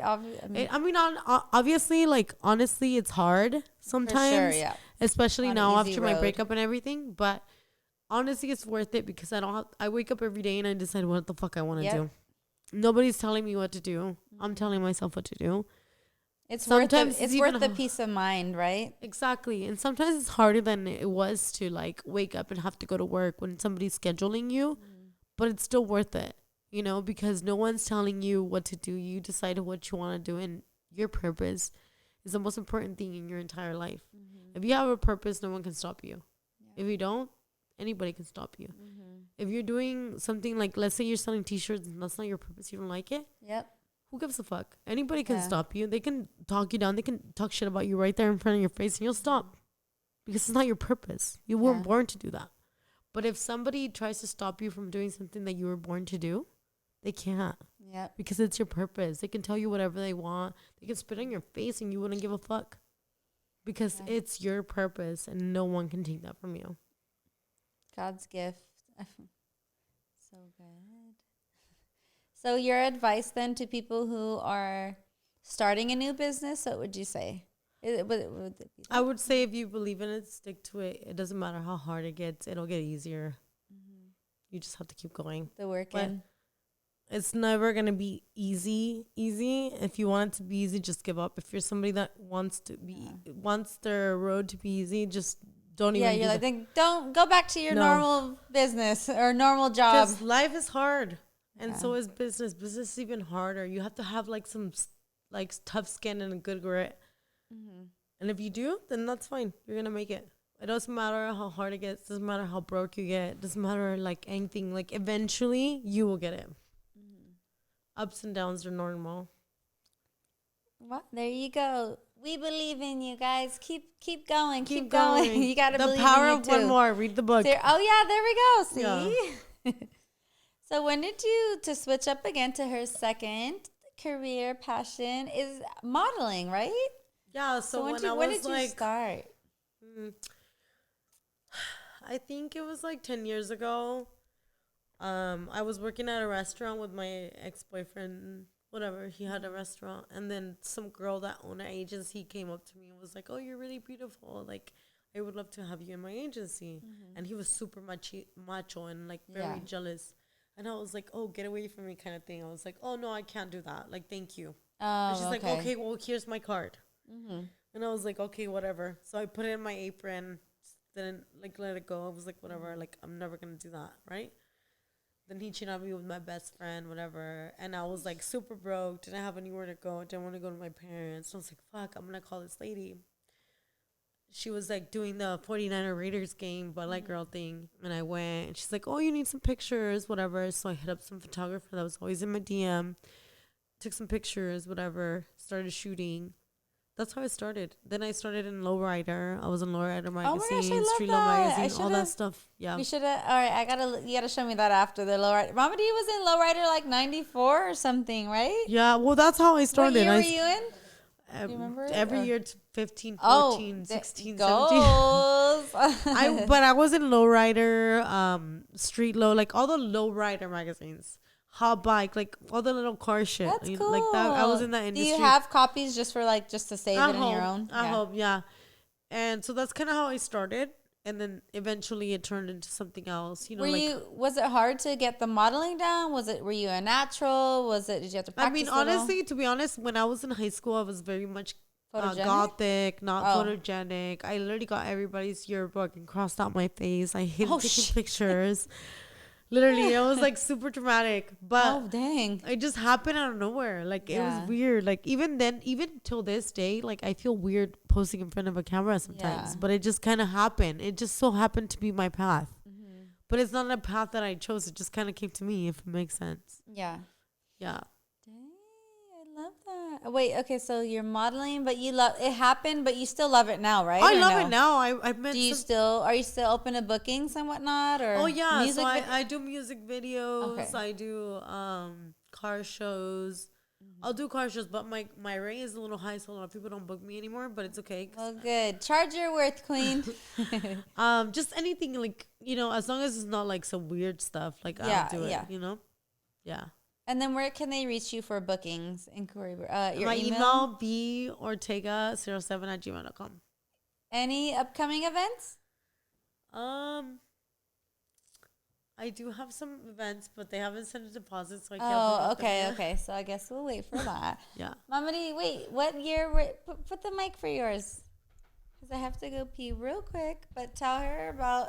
Obviously, like, honestly, it's hard sometimes. For sure, yeah. Especially now after my breakup and everything. But honestly, it's worth it because I wake up every day and I decide what the fuck I want to do. Nobody's telling me what to do. I'm telling myself what to do. It's worth the peace of mind, right? Exactly. And sometimes it's harder than it was to like wake up and have to go to work when somebody's scheduling you, but it's still worth it, you know, because no one's telling you what to do. You decide what you want to do, and your purpose is the most important thing in your entire life. If you have a purpose, no one can stop you. If you don't, anybody can stop you. If you're doing something like, let's say you're selling t-shirts and that's not your purpose, you don't like it. Yep. Who gives a fuck? Anybody can stop you. They can talk you down. They can talk shit about you right there in front of your face, and you'll stop because it's not your purpose. You weren't born to do that. But if somebody tries to stop you from doing something that you were born to do, they can't. Yeah. Because it's your purpose. They can tell you whatever they want. They can spit on your face and you wouldn't give a fuck. Because it's your purpose and no one can take that from you. God's gift. So good. So your advice then to people who are starting a new business? What would you say? Would it be I would say if you believe in it, stick to it. It doesn't matter how hard it gets; it'll get easier. You just have to keep going. the work But in? it's never gonna be easy. If you want it to be easy, just give up. If you're somebody that wants their road to be easy, just don't even. Yeah, you're like, then don't go back to your normal business or normal job. Because life is hard, and so is business. Business is even harder. You have to have like some like tough skin and a good grit. And if you do, then that's fine. You're gonna make it. It doesn't matter how hard it gets. Doesn't matter how broke you get. Doesn't matter like anything. Like eventually, you will get it. Ups and downs are normal. Well, there you go. We believe in you guys. Keep going. Keep going. You gotta believe in you too. The power of one more. Read the book. Oh yeah, there we go. See. So when did you to switch up again to her second career passion is modeling, right? Yeah. So when did you start? I think it was like 10 years ago. I was working at a restaurant with my ex-boyfriend, whatever. He had a restaurant. And then some girl that owned an agency came up to me and was like, oh, you're really beautiful. Like, I would love to have you in my agency. And he was super macho and like very jealous. And I was like, oh, get away from me kind of thing. I was like, oh, no, I can't do that. Like, thank you. And she's like, okay, well, here's my card. And I was like, okay, whatever. So I put it in my apron, didn't like let it go. I was like, whatever, like I'm never gonna do that, right? Then he cheated on me with my best friend, whatever. And I was like super broke, didn't have anywhere to go, didn't want to go to my parents. So I was like, fuck, I'm gonna call this lady. She was like doing the 49er Raiders game, but like girl thing. And I went and she's like, oh, you need some pictures, whatever. So I hit up some photographer that was always in my DM, took some pictures, whatever, started shooting. That's how I started. Then I started in Lowrider. I was in Lowrider magazine, Street Low magazine, all that stuff. Yeah. We should have. All right, you gotta show me that after the Lowrider. Mama D was in Lowrider like '94 or something, right? Yeah. Well, that's how I started. What year were you in? Do you remember? Every year, 15, 14, 16, 17. Goals. But I was in Lowrider, Street Low, like all the Lowrider magazines. Hot bike, like all the little car shit. That's cool. Like that. I was in that industry. Do you have copies just for like just to save it in your own? I hope, yeah. And so that's kind of how I started, and then eventually it turned into something else. You know, was it hard to get the modeling down? Were you a natural? Did you have to practice? I mean, honestly, to be honest, when I was in high school, I was very much gothic, not photogenic. I literally got everybody's yearbook and crossed out my face. I hated taking pictures. Literally, it was like super dramatic, but dang, it just happened out of nowhere. Like it was weird. Like even then, even till this day, like I feel weird posting in front of a camera sometimes. But it just kind of happened. It just so happened to be my path. But it's not a path that I chose. It just kind of came to me, if it makes sense. Yeah. Yeah. Dang, I love that. Wait, okay, so you're modeling, but it happened, but you still love it now, right? I love it now. I've met. Are you still open to bookings and whatnot, or? Oh yeah, so I do music videos. Okay. I do car shows. I'll do car shows, but my rate is a little high, so a lot of people don't book me anymore. But it's okay. Well, good. Charge your worth, queen. Just anything, like, you know, as long as it's not like some weird stuff. Like I'll do it. You know. Yeah. And then where can they reach you for bookings? Inquiry. Your my email bortega07@gmail.com. Any upcoming events? I do have some events, but they haven't sent a deposit, so I can't. Okay. So I guess we'll wait for that. Yeah. Mama D, wait. What year? Put the mic for yours, because I have to go pee real quick. But tell her about.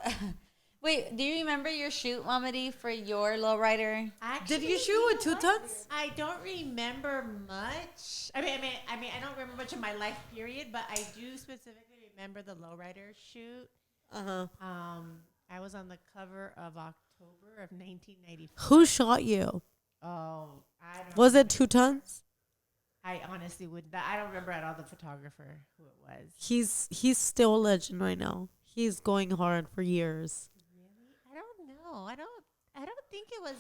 Wait, do you remember your shoot, Mama D, for your lowrider? Did you shoot with 2 tons? I don't remember much. I mean, I don't remember much of my life period, but I do specifically remember the lowrider shoot. I was on the cover of October of 1994. Who shot you? Oh, I don't. Was it 2 tons? I honestly would. I don't remember at all the photographer who it was. He's still a legend right now. He's going hard for years. I don't know. I don't think it was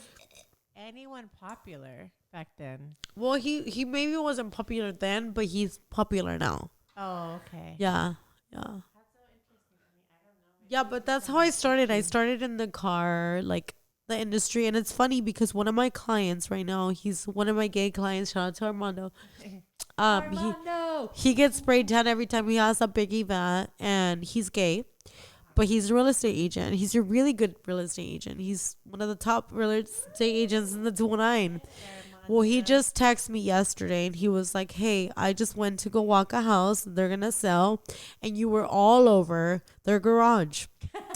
anyone popular back then. Well, he maybe wasn't popular then, but he's popular now. Oh, okay. Yeah. That's so interesting. I mean, I don't know. Yeah, but that's how I started. I started in the car, like the industry. And it's funny because one of my clients right now, he's one of my gay clients. Shout out to Armando. Armando. He gets sprayed tan every time he has a big event, and he's gay, but he's a real estate agent. He's a really good real estate agent. He's one of the top real estate agents in the 209. Well, he just texted me yesterday and he was like, hey, I just went to go walk a house they're going to sell, and you were all over their garage.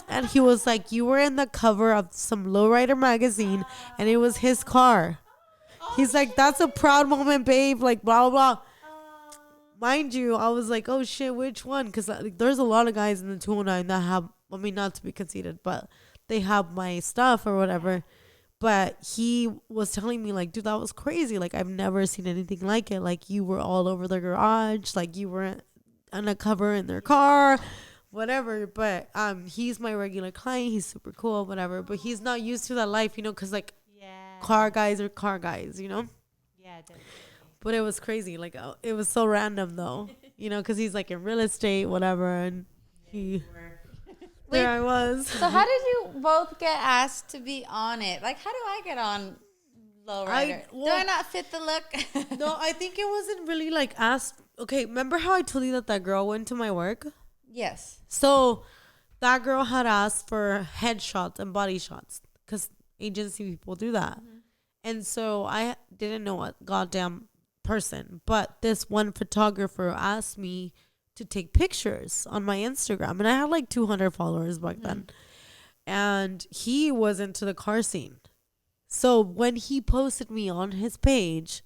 And he was like, you were in the cover of some lowrider magazine and it was his car. He's like, that's a proud moment, babe. Like, blah, blah, blah. Mind you, I was like, oh shit, which one? Because like, there's a lot of guys in the 209 that have, I mean, not to be conceited, but they have my stuff or whatever. But he was telling me, like, dude, that was crazy. Like, I've never seen anything like it. Like, you were all over the garage. Like, you were undercover in their car, whatever. But he's my regular client. He's super cool, whatever. But he's not used to that life, you know, because, like, car guys are car guys, you know? Yeah, definitely. But it was crazy. Like, it was so random, though, you know, because he's, like, in real estate, whatever. And there I was. So how did you both get asked to be on it? Like, how do I get on Lowrider? Do I not fit the look? No, I think it wasn't really like asked. Okay, remember how I told you that girl went to my work? Yes. So that girl had asked for headshots and body shots because agency people do that. Mm-hmm. And so I didn't know a goddamn person, but this one photographer asked me to take pictures on my Instagram, and I had like 200 followers back then, and he was into the car scene. So when he posted me on his page,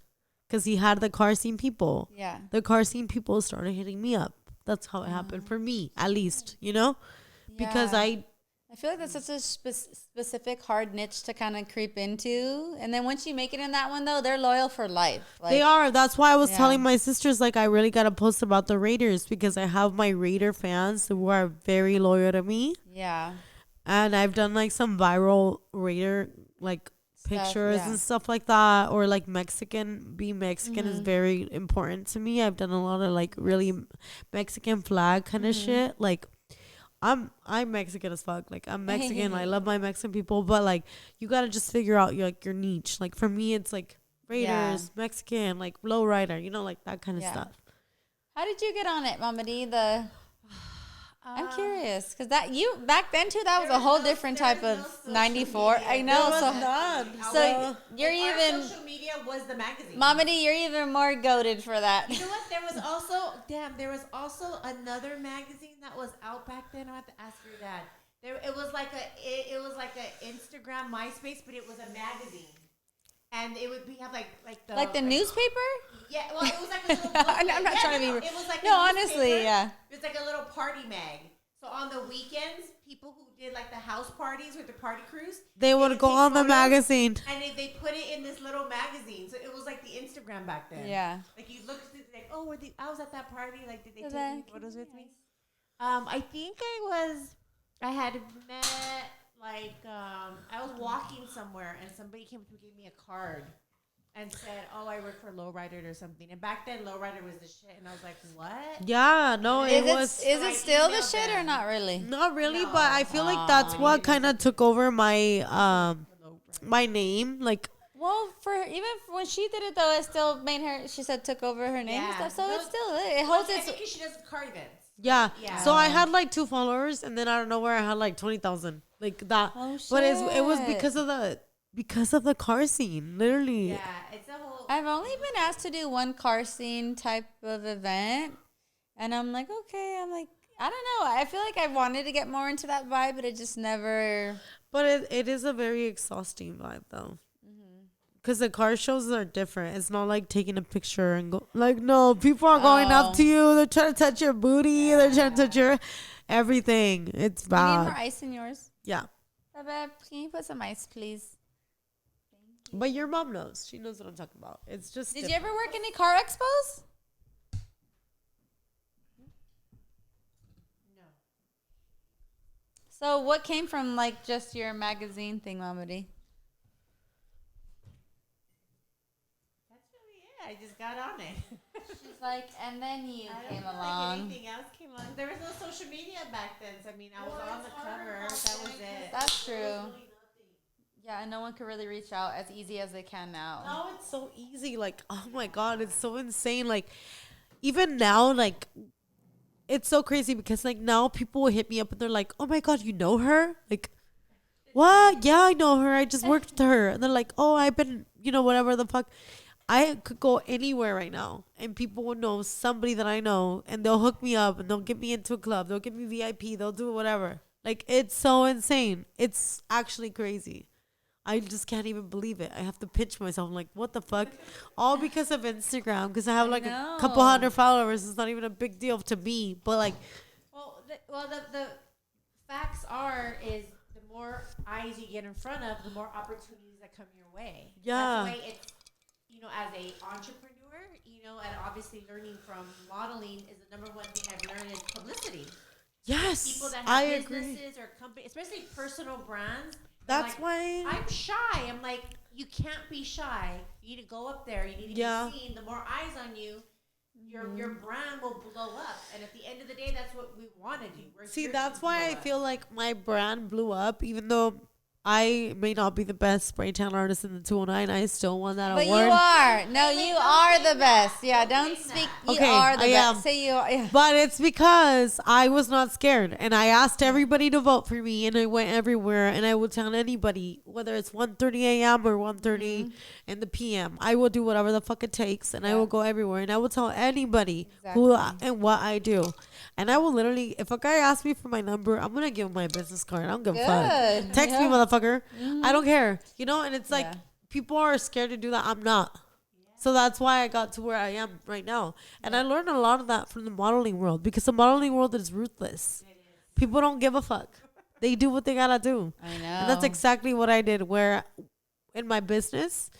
because he had the car scene people, the car scene people started hitting me up. That's how it happened for me, at least, you know, because I feel like that's such a specific hard niche to kind of creep into. And then once you make it in that one, though, they're loyal for life. Like, they are. That's why I was telling my sisters, like, I really got to post about the Raiders because I have my Raider fans who are very loyal to me. Yeah. And I've done, like, some viral Raider, like, pictures and stuff like that. Or, like, being Mexican is very important to me. I've done a lot of, like, really Mexican flag kind of shit. Like, I'm Mexican as fuck. Like, I'm Mexican. I love my Mexican people, but like, you gotta just figure out your niche. Like, for me, it's like Raiders, Mexican, like lowrider, you know, like that kind of stuff. How did you get on it, Mama D? I'm curious because that you back then too. That was a whole different type of '94. I know. So you're even social media was the magazine. Mama D, you're even more goated for that. You know what? There was also another magazine that was out back then. I have to ask your dad. It was like a Instagram, MySpace, but it was a magazine. And it would have like the newspaper? Yeah, well, it was like a little booklet. I'm not trying to be it was like honestly, yeah. It was like a little party mag. So on the weekends, people who did like the house parties with the party crews, they would go on the magazine. And they put it in this little magazine. So it was like the Instagram back then. Yeah. Like you looked at it like, oh, I was at that party. Like, did they take any photos with me? I think I had met, like, I was walking somewhere and somebody came up and gave me a card and said, oh, I work for Lowrider or something. And back then, Lowrider was the shit. And I was like, what? Yeah, no, it was. Is it still the shit or not really? Not really, no. But I feel like that's what kind of took over my my name. Like, well, when she did it, though, it still made her, she said, took over her name and stuff. So it's still, it holds its. I think she does car events. Yeah. So I had like 2 followers, and then out of nowhere I had like 20,000, like that. Oh, shit. But it was because of the car scene, literally. Yeah, it's a whole. I've only been asked to do one car scene type of event, and I'm like, okay. I'm like, I don't know. I feel like I wanted to get more into that vibe, but it just never. But it is a very exhausting vibe, though. Because the car shows are different. It's not like taking a picture and go, like, no, people are going up to you. They're trying to touch your booty. Yeah. They're trying to touch your everything. It's bad. You need more ice in yours? Yeah. Babe, can you put some ice, please? But your mom knows. She knows what I'm talking about. It's just Did you ever work any car expos? No. So what came from, like, just your magazine thing, Mama D? I just got on it. She's like, and then you came along. Like anything else came along. There was no social media back then. So, I mean, I was on the cover. That was it. That's true. Yeah, and no one can really reach out as easy as they can now. Now it's so easy. Like, oh my God, it's so insane. Like, even now, like, it's so crazy because, like, now people will hit me up and they're like, oh my God, you know her? Like, what? Yeah, I know her. I just worked with her. And they're like, oh, I've been, whatever the fuck. I could go anywhere right now and people will know somebody that I know and they'll hook me up and they'll get me into a club. They'll give me VIP. They'll do whatever. Like, it's so insane. It's actually crazy. I just can't even believe it. I have to pinch myself. I'm like, what the fuck? All because of Instagram. Because I have like a couple hundred followers. It's not even a big deal to me. But like, the facts is the more eyes you get in front of, the more opportunities that come your way. Yeah. That's why it's, as a entrepreneur, and obviously learning from modeling is the number one thing I've learned is publicity. Yes, people that I have agree. businesses or companies, especially personal brands. That's like, why I'm shy. I'm like, you can't be shy. You need to go up there. You need to be seen. The more eyes on you, your brand will blow up. And at the end of the day, that's what we want to do. See, that's why I feel like my brand blew up, even though I may not be the best spray tan artist in the 209. I still won that award. But you are. No, you are the best. Yeah, don't speak. You are the best. Say you are. Yeah. But it's because I was not scared. And I asked everybody to vote for me. And I went everywhere. And I would tell anybody, whether it's 1:30 a.m. or 1:30 in the p.m., I will do whatever the fuck it takes. And I will go everywhere. And I will tell anybody who and what I do. And I will literally, if a guy asks me for my number, I'm going to give him my business card. I don't give a fuck. Text me, motherfucker. I don't care. And it's like, people are scared to do that. I'm not. So that's why I got to where I am right now. And I learned a lot of that from the modeling world because the modeling world is ruthless. People don't give a fuck. They do what they gotta do. I know. And that's exactly what I did where in my business,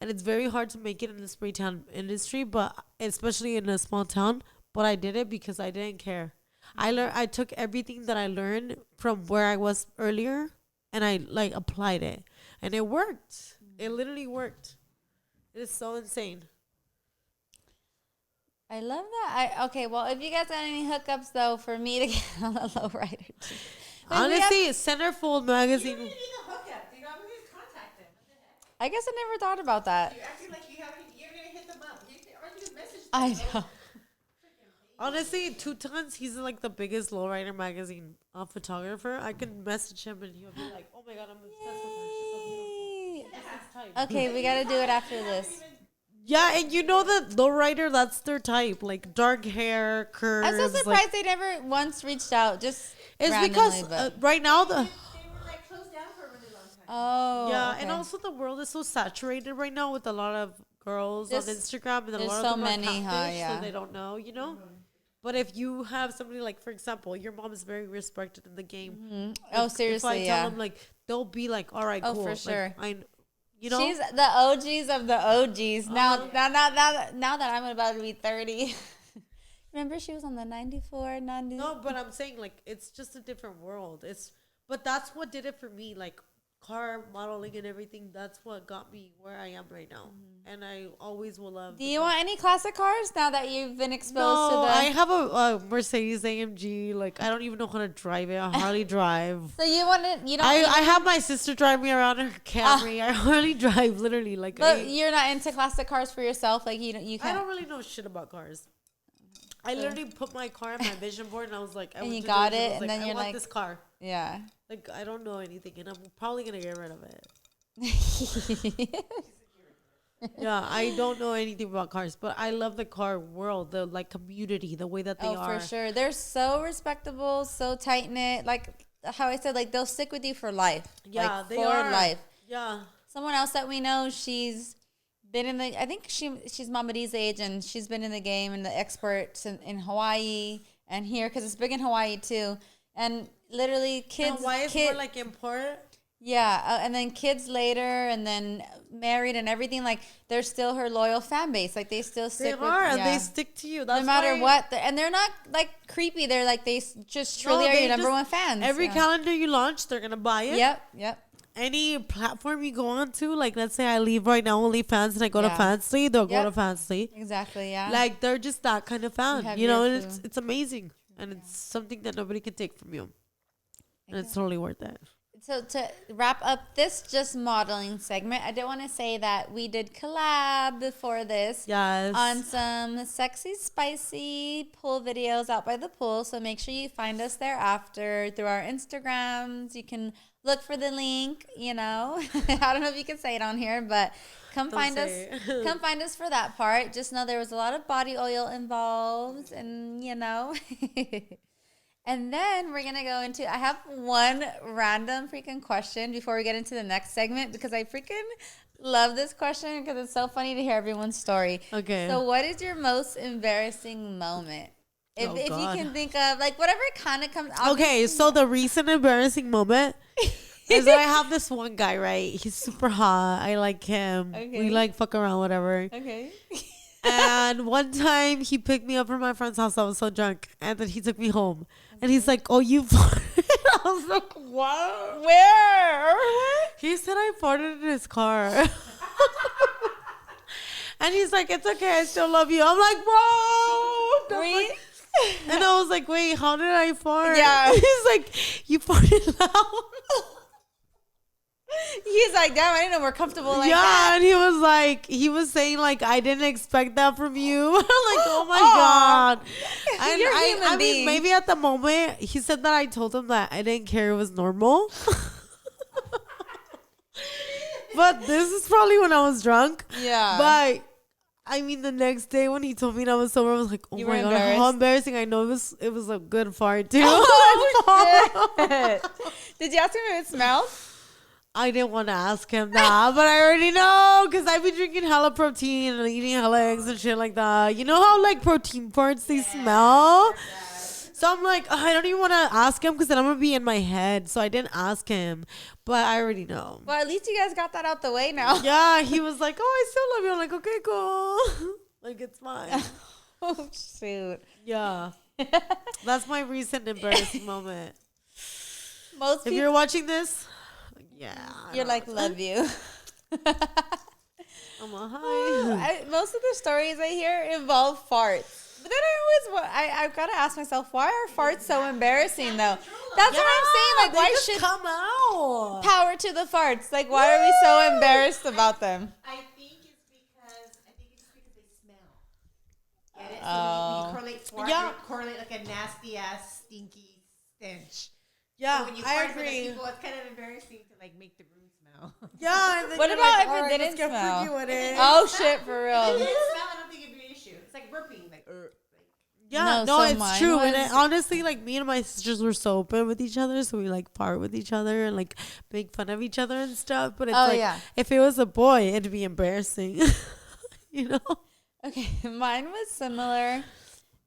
and it's very hard to make it in the spray tan industry, but especially in a small town, but I did it because I didn't care. I took everything that I learned from where I was earlier and I like applied it. And it worked. It literally worked. It is so insane. I love that. Okay, well, if you guys got any hookups though, for me to get on a lowrider, honestly, Centerfold magazine. You don't need a hookup. I'm going to contact them. What the heck? I guess I never thought about that. You're acting like you're going to hit them up. Or you just message them. I know. Honestly, 2 Tons, he's like the biggest lowrider magazine photographer. I can message him and he'll be like, "Oh my God, I'm obsessed with her. She's so beautiful." Okay, we got to do it after this. Yeah, and the lowrider, that's their type, like dark hair, curves. I'm so surprised they never once reached out. Just it's because right now They were like closed down for a really long time. Oh, yeah, okay. and also the world is so saturated right now with a lot of girls on Instagram, and a there's lot so of them many, are catfish, yeah. so they don't know, But if you have somebody like, for example, your mom is very respected in the game. Mm-hmm. Oh, seriously, if I tell them, like, they'll be like, all right, cool. Oh, for sure. Like, She's the OGs of the OGs. Now that I'm about to be 30. Remember she was on the 94, 90. No, but I'm saying, like, it's just a different world. But that's what did it for me. Like, car modeling and everything, that's what got me where I am right now. And I always will love. Do you want any classic cars now that you've been exposed to them? I have a Mercedes AMG. Like, I don't even know how to drive it. I hardly drive. So you don't. I have my sister drive me around in her Camry. I hardly drive, literally. Like, but you're not into classic cars for yourself. Like you can't. I don't really know shit about cars. I literally put my car on my vision board and I was like, and you got it, and then you're like, I want this car. Yeah. Like, I don't know anything, and I'm probably gonna get rid of it. Yeah, I don't know anything about cars, but I love the car world, the like community, the way that they are. Oh, for sure. They're so respectable, so tight knit. Like how I said, like they'll stick with you for life. Yeah, like, they for are. life. Yeah. Someone else that we know, she's been in the. I think she's Mama D's age, and she's been in the game and the experts in Hawaii and here because it's big in Hawaii too. And literally, kids. Hawaii is more like import. Yeah, and then kids later, and then married and everything. Like they're still her loyal fan base. Like they still stick. And they stick to you. That's no matter what, and they're not like creepy. They're like they just truly are your number one fans. Every calendar you launch, they're gonna buy it. Yep. Any platform you go on to, like let's say I leave right now OnlyFans and I go to Fansly, they'll go to Fansly. Exactly. Yeah. Like they're just that kind of fan, and it's amazing, and it's something that nobody can take from you, and it's totally worth it. So to wrap up this just modeling segment, I did want to say that we did collab before this. Yes. On some sexy, spicy pool videos out by the pool. So make sure you find us there after through our Instagrams. You can look for the link, you know. I don't know if you can say it on here, but come find us. Come find us for that part. Just know there was a lot of body oil involved, and you know. And then we're going to go into, I have one random freaking question before we get into the next segment because I freaking love this question because it's so funny to hear everyone's story. Okay. So what is your most embarrassing moment? If you can think of, like, whatever kind of comes. Okay, so the recent embarrassing moment is that I have this one guy, right? He's super hot. I like him. Okay. We like fuck around, whatever. Okay. And one time he picked me up from my friend's house. I was so drunk. And then he took me home. And he's like, oh, you farted? I was like, what? Where? He said I farted in his car. And he's like, it's okay. I still love you. I'm like, bro. And I was like, wait, how did I fart? Yeah. He's like, you farted loud. He's like, damn, I didn't know we're comfortable like yeah, that. and he was saying like, I didn't expect that from you. I'm like, oh my God. And You're a human being. mean, maybe at the moment he said that I told him that I didn't care, it was normal. But this is probably when I was drunk. Yeah. But I mean, the next day when he told me that I was sober, I was like, oh You my were God, how embarrassing. I know it was a good fart too. Oh, shit. Did you ask him if it smelled? I didn't want to ask him that, but I already know because I've been drinking hella protein and eating hella eggs and shit like that. You know how like protein parts they smell? So I'm like, I don't even want to ask him because then I'm going to be in my head. So I didn't ask him, but I already know. Well, at least you guys got that out the way now. Yeah, he was like, oh, I still love you. I'm like, okay, cool. Like, it's fine. Oh, shoot. Yeah. That's my recent embarrassing moment. Most If people, you're watching this, yeah. you're like, love you. I'm a hi. Most of the stories I hear involve farts. But then I've got to ask myself, why are farts so embarrassing, though? That's what I'm saying. Like, why should come out? power to the farts? Like, why are we so embarrassed about them? I think it's because they smell. Get it? So when you correlate fart, you correlate like a nasty ass stinky stench. Yeah, So when you I fart for the agree. people, it's kind of embarrassing to like make the room smell. Yeah. And then What you're about like, if all it right, didn't let's get smell? freaky with it. Oh, shit, for If it real. didn't smell, I don't think it'd be an issue. It's like burping, like. Yeah, No, no, so it's mine true. And was- honestly, like me and my sisters were so open with each other, so we like fart with each other and like make fun of each other and stuff. But it's Oh, like yeah. if it was a boy, it'd be embarrassing, you know? Okay, mine was similar,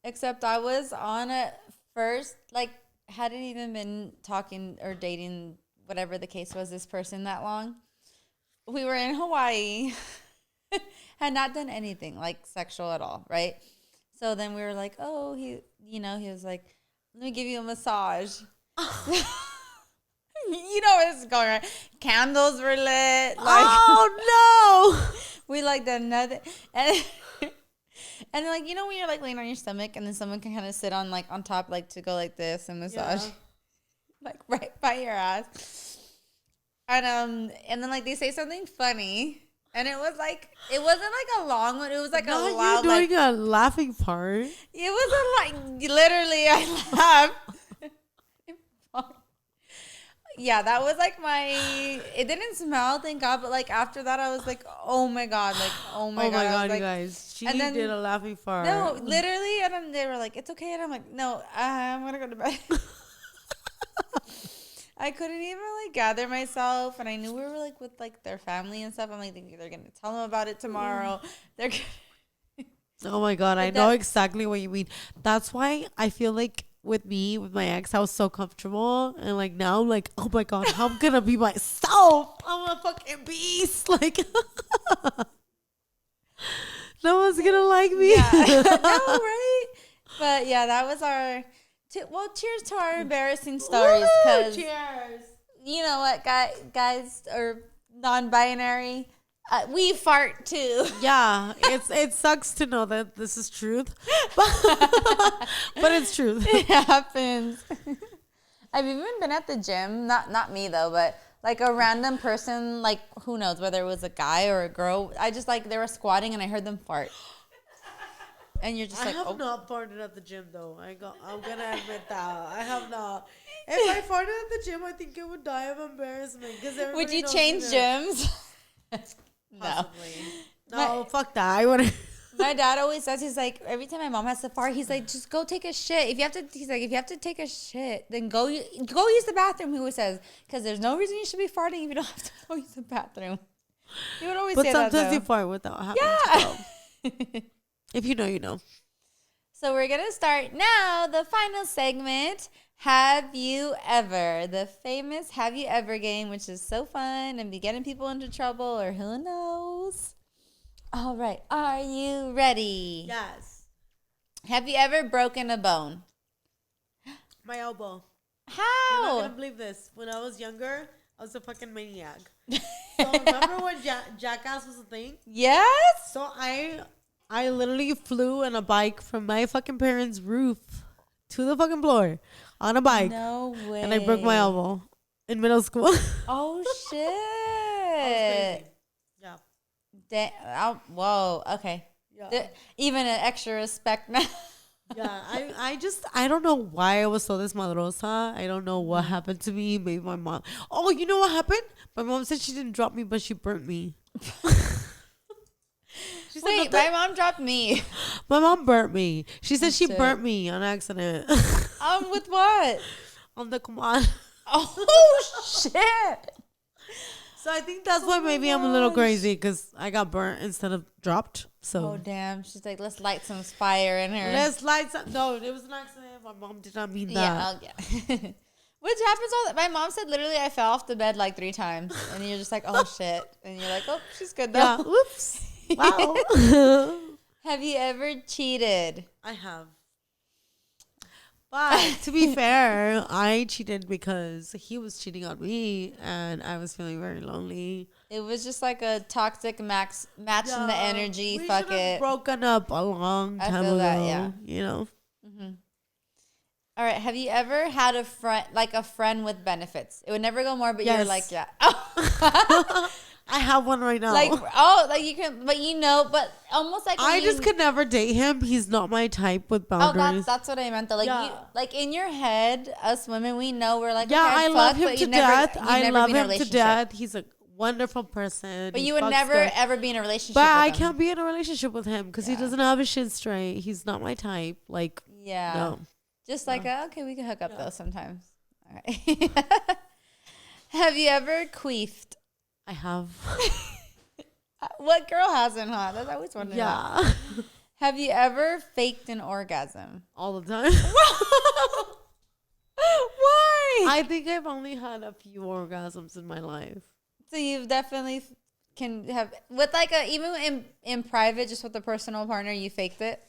except I was on a first, like, hadn't even been talking or dating, whatever the case was, this person that long. We were in Hawaii, had not done anything like sexual at all, right? So then we were like, oh, he was like, let me give you a massage. You know where this is going, right? Candles were lit. Like, Oh no! we like did nothing. And like, you know when you're like laying on your stomach and then someone can kind of sit on like on top, like to go like this and massage, like right by your ass. And then like they say something funny. And it was like, it wasn't like a long one. It was like Not a loud, you like, doing a laughing part. it wasn't like, literally, I laughed. Yeah, that was like it didn't smell, thank God. But like after that, I was like, oh my God, like, oh my God. I was you like, guys. She and then- did a laughing fart. no, literally. And then they were like, it's okay. And I'm like, no, I'm going to go to bed. I couldn't even like gather myself, and I knew we were like with like their family and stuff. I'm like, they're gonna tell them about it tomorrow. They're Oh my God, I But know that- exactly what you mean. That's why I feel like with my ex, I was so comfortable, and like now I'm like, oh my God, I'm gonna be myself. I'm a fucking beast. Like, no one's gonna like me. yeah, no, right? But yeah, that was our. Well, cheers to our embarrassing stories, because Cheers. you know what, guys or non-binary, we fart too. Yeah, it sucks to know that this is truth, but it's truth. It happens. I've even been at the gym, not me though, but like a random person, like who knows whether it was a guy or a girl. I just like they were squatting and I heard them fart. And you're just I like, have oh. not farted at the gym though. I'm gonna admit that I have not. If I farted at the gym, I think I would die of embarrassment because Would you knows change me there. gyms? No. Possibly. No, fuck that. I wouldn't. My dad always says, he's like, every time my mom has to fart, he's like, just go take a shit. If you have to take a shit, then go use the bathroom. He always says, because there's no reason you should be farting if you don't have to go use the bathroom. He would always say that. But sometimes you fart without having to go. If you know, you know. So we're gonna start now the final segment. Have you ever? The famous Have You Ever game, which is so fun and be getting people into trouble or who knows. All right. Are you ready? Yes. Have you ever broken a bone? My elbow. You're How? not gonna believe this. When I was younger, I was a fucking maniac. So remember when Jackass was a thing? Yes? So I literally flew on a bike from my fucking parents' roof to the fucking floor on a bike. No way. And I broke my elbow in middle school. Oh, shit. Yeah. Whoa. Okay. Yeah. Even an extra respect now. Yeah. I don't know why I was so desmadrosa. I don't know what happened to me. Maybe my mom. Oh, you know what happened? My mom said she didn't drop me, but she burnt me. Wait, my mom dropped me. My mom burnt me. She said she Shit. burnt me on accident. With what? On the command. Oh, shit. So I think that's why maybe I'm a little crazy because I got burnt instead of dropped. So. Oh, damn. She's like, let's light some fire in her. Let's light some. No, it was an accident. My mom did not mean that. Yeah. Which happens all my mom said literally I fell off the bed like 3 times. And you're just like, oh, shit. And you're like, oh, she's good though. Yeah. Oops. Wow. Have you ever cheated? I have. But to be fair, I cheated because he was cheating on me and I was feeling very lonely. It was just like a toxic matching the energy. We Fuck it. Broken up a long time feel ago. that, yeah. You know? Mm-hmm. All right. Have you ever had a friend with benefits? It would never go more, but Yes. you're like, yeah. Oh. I have one right now. like you can, but but almost like I just could never date him. He's not my type with boundaries. Oh, that's what I meant though. Like Yeah. you, like in your head, us women, we know we're like, Yeah, okay, I fuck, love him but to you've never- death. you've I never love been in a him to relationship. death. He's a wonderful person. But He you would fucks never good. ever be in a relationship. But with I him. can't be in a relationship with him because he Yeah. doesn't have his shit straight. He's not my type. Like, Yeah. no. Just like okay, we can hook up though sometimes. All right. Have you ever queefed? I have. What girl hasn't, huh? That's always wondering. Yeah. Have you ever faked an orgasm? All the time. Why? I think I've only had a few orgasms in my life. So you've definitely can have with like even in private, just with a personal partner, you faked it.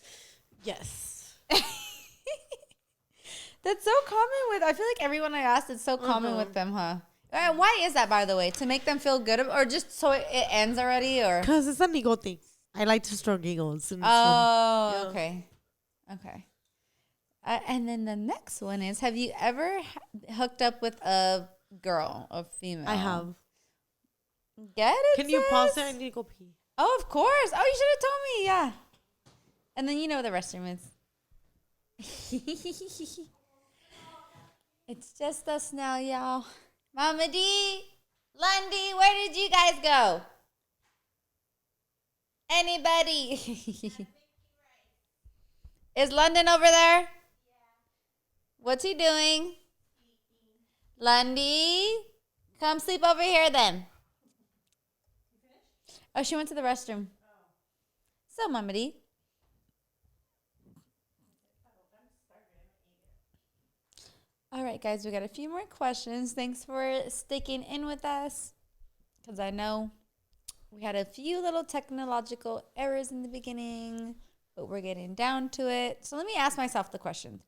Yes. That's so common with. I feel like everyone I asked, it's so common with them, huh? Why is that, by the way? To make them feel good, or just so it ends already, or? Because it's an ego thing. I like to stroke egos. And Oh, yeah. okay. And then the next one is: have you ever hooked up with a girl, a female? I have. Get it? Can you pause it? I need to go pee. Oh, of course. Oh, you should have told me. Yeah. And then you know where the restroom is. It's just us now, y'all. Mama D, Lundy, where did you guys go? Anybody? Is London over there? Yeah. What's he doing? Lundy, come sleep over here then. Oh, she went to the restroom. So, Mama D. All right, guys, we got a few more questions. Thanks for sticking in with us because I know we had a few little technological errors in the beginning, but we're getting down to it. So let me ask myself the question.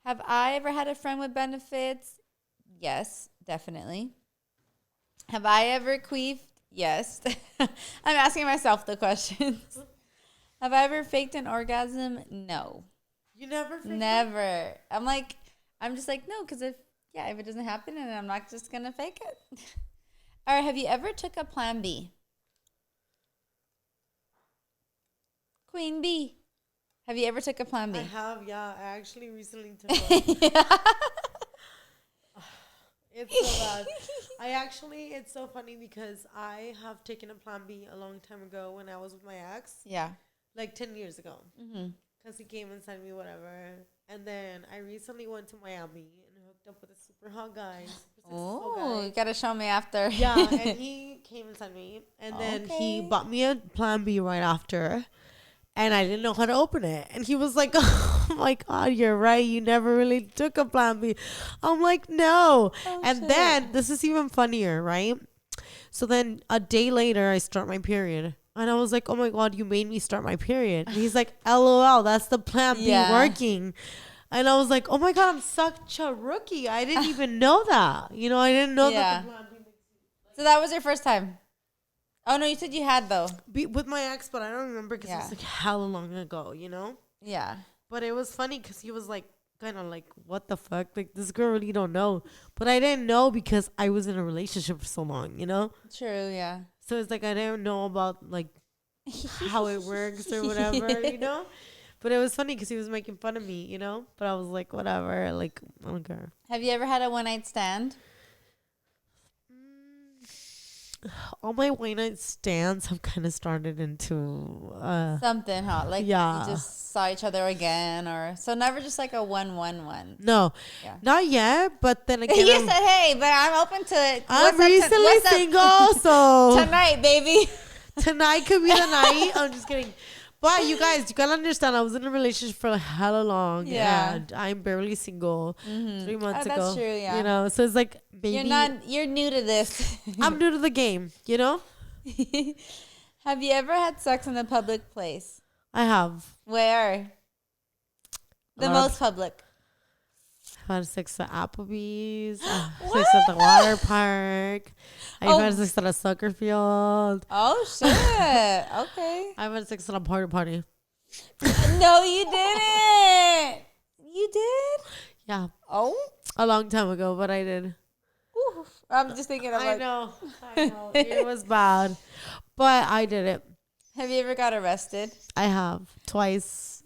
Have I ever had a friend with benefits? Yes, definitely. Have I ever queefed? Yes. I'm asking myself the questions. Have I ever faked an orgasm? No. You never? Never. I'm just like, no, because if yeah, if it doesn't happen, and I'm not just gonna fake it. All right, have you ever took a plan B? Queen B. Have you ever took a plan B? I have, yeah. I actually recently took one. Yeah. It's so bad. It's so funny because I have taken a plan B a long time ago when I was with my ex, Yeah. like 10 years ago. Mm-hmm. Because he came and sent me whatever. And then I recently went to Miami and hooked up with a super hot guy. Oh, you gotta show me after. Yeah, and he came and sent me. And then he bought me a plan B right after. And I didn't know how to open it. And he was like, oh my God, you're right. You never really took a plan B. I'm like, no. And then this is even funnier, right? So then a day later, I start my period. And I was like, oh my God, you made me start my period. And he's like, LOL, that's the plan B working. And I was like, oh my God, I'm such a rookie. I didn't even know that. You know, I didn't know that the plan B. So that was your first time? Oh, no, you said you had, though. With my ex, but I don't remember because it was like hella long ago, you know? Yeah. But it was funny because he was like, kind of like, what the fuck? Like, this girl really don't know. But I didn't know because I was in a relationship for so long, you know? True, yeah. So it's like, I didn't know about, like, how it works or whatever, you know? But it was funny because he was making fun of me, you know? But I was like, whatever. Like, I don't care. Have you ever had a one-night stand? All my one-night stands have kind of started into... Something, huh? Like, you just saw each other again, or... So never just like a 1-1-1. No. Yeah. Not yet, but then again... You said, hey, but I'm open to it. I'm recently single, so... Tonight, baby. Tonight could be the night. I'm just kidding. But you guys, you gotta understand, I was in a relationship for hella long. Yeah. And I'm barely single 3 months ago. That's true, yeah. You know, so it's like, maybe... You're new to this. I'm new to the game, you know? Have you ever had sex in a public place? I have. Where? The most public. I've had sex at Applebee's. Sex at the water park. I've had sex at a soccer field. Oh, shit. Okay. I've had sex at a party. No, you didn't. You did? Yeah. Oh? A long time ago, but I did. Ooh, I'm just thinking of I know. It was bad. But I did it. Have you ever got arrested? I have. Twice.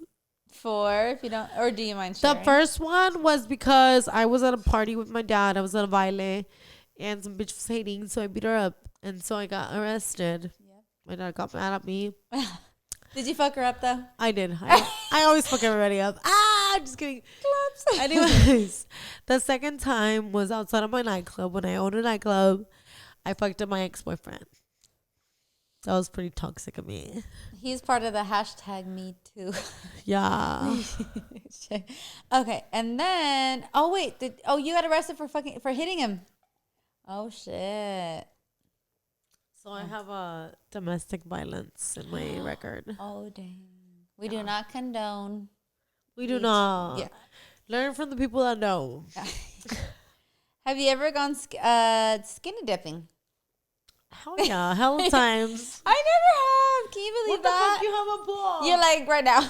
For, if you don't, or do you mind sharing? The first one was because I was at a party with my dad. I was at a baile, and some bitch was hating, so I beat her up, and so I got arrested. Yep. My dad got mad at me. Did you fuck her up though? I did. I always fuck everybody up. I'm just kidding. Clubs. Anyways, the second time was outside of my nightclub. When I owned a nightclub, I fucked up my ex-boyfriend. That was pretty toxic of me. He's part of the hashtag me too. Yeah. Okay, and then you got arrested for hitting him. Oh shit. So I have a domestic violence in my record. Oh dang. We do not condone. We do not. Yeah. Learn from the people that know. Have you ever gone skinny dipping? Hell yeah, hell of times. I never have. Can you believe that? What the fuck? You have a pool. You're like right now.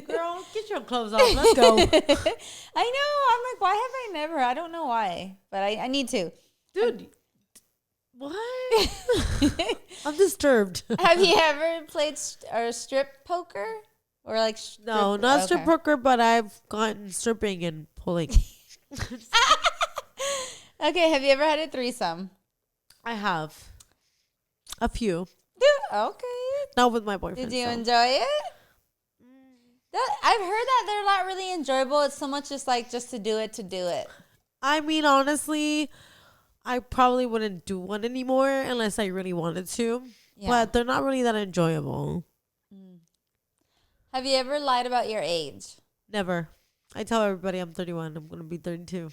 Girl, get your clothes off. Let's go. I know. I'm like, why have I never? I don't know why, but I need to. Dude, what? I'm disturbed. Have you ever played strip poker? Or like no, not strip poker, but I've gotten stripping and pulling. Okay, have you ever had a threesome? I have. A few. Okay. Not with my boyfriend. Did you enjoy it? I've heard that they're not really enjoyable. It's so much just to do it. I mean, honestly, I probably wouldn't do one anymore unless I really wanted to. Yeah. But they're not really that enjoyable. Have you ever lied about your age? Never. I tell everybody I'm 31. I'm going to be 32.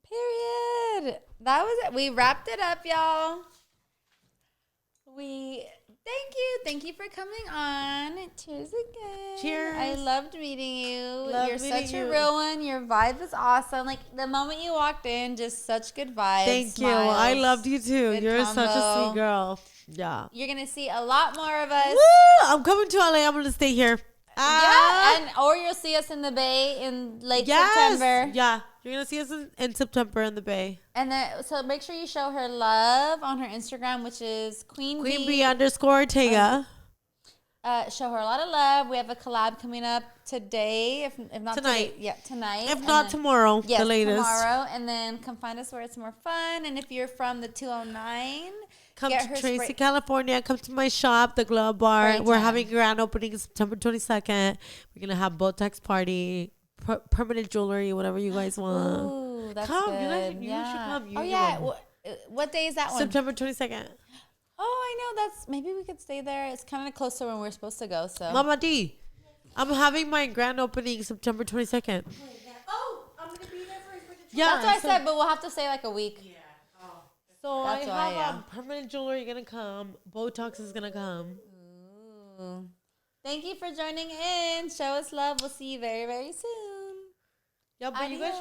Period. That was it. We wrapped it up, y'all. Thank you for coming on. Cheers again. Cheers. I loved meeting you. You're such a real one. Your vibe was awesome. Like the moment you walked in, just such good vibes. Thank you. Smiles, I loved you too. You're combo. such a sweet girl. Yeah. You're gonna see a lot more of us. Woo! I'm coming to LA. I'm gonna stay here. Yeah, and or you'll see us in the Bay in late September. Yeah, you're gonna see us in September in the Bay. And then, so make sure you show her love on her Instagram, which is Queen B _Ortega. Show her a lot of love. We have a collab coming up today, if not tonight. today. Yeah, tonight. If not tomorrow, yes, the latest. tomorrow. And then come find us where it's more fun. And if you're from the 209, come to Tracy, California. Come to my shop, the Glove Bar. We're having a grand opening September 22nd. We're gonna have Botox party, permanent jewelry, whatever you guys want. Ooh, that's come, good. you should come. Oh yeah. What day is that one? September 22nd. Oh, I know. Maybe we could stay there. It's kind of close to when we're supposed to go. So, Mama D, I'm having my grand opening September 22nd. Oh, I'm gonna be there for his birthday. Yeah, that's what I said. But we'll have to stay like a week. Yeah. Oh. So That's I why, have permanent jewelry gonna come. Botox is gonna come. Ooh. Thank you for joining in. Show us love. We'll see you very, very soon. Yeah, but you guys should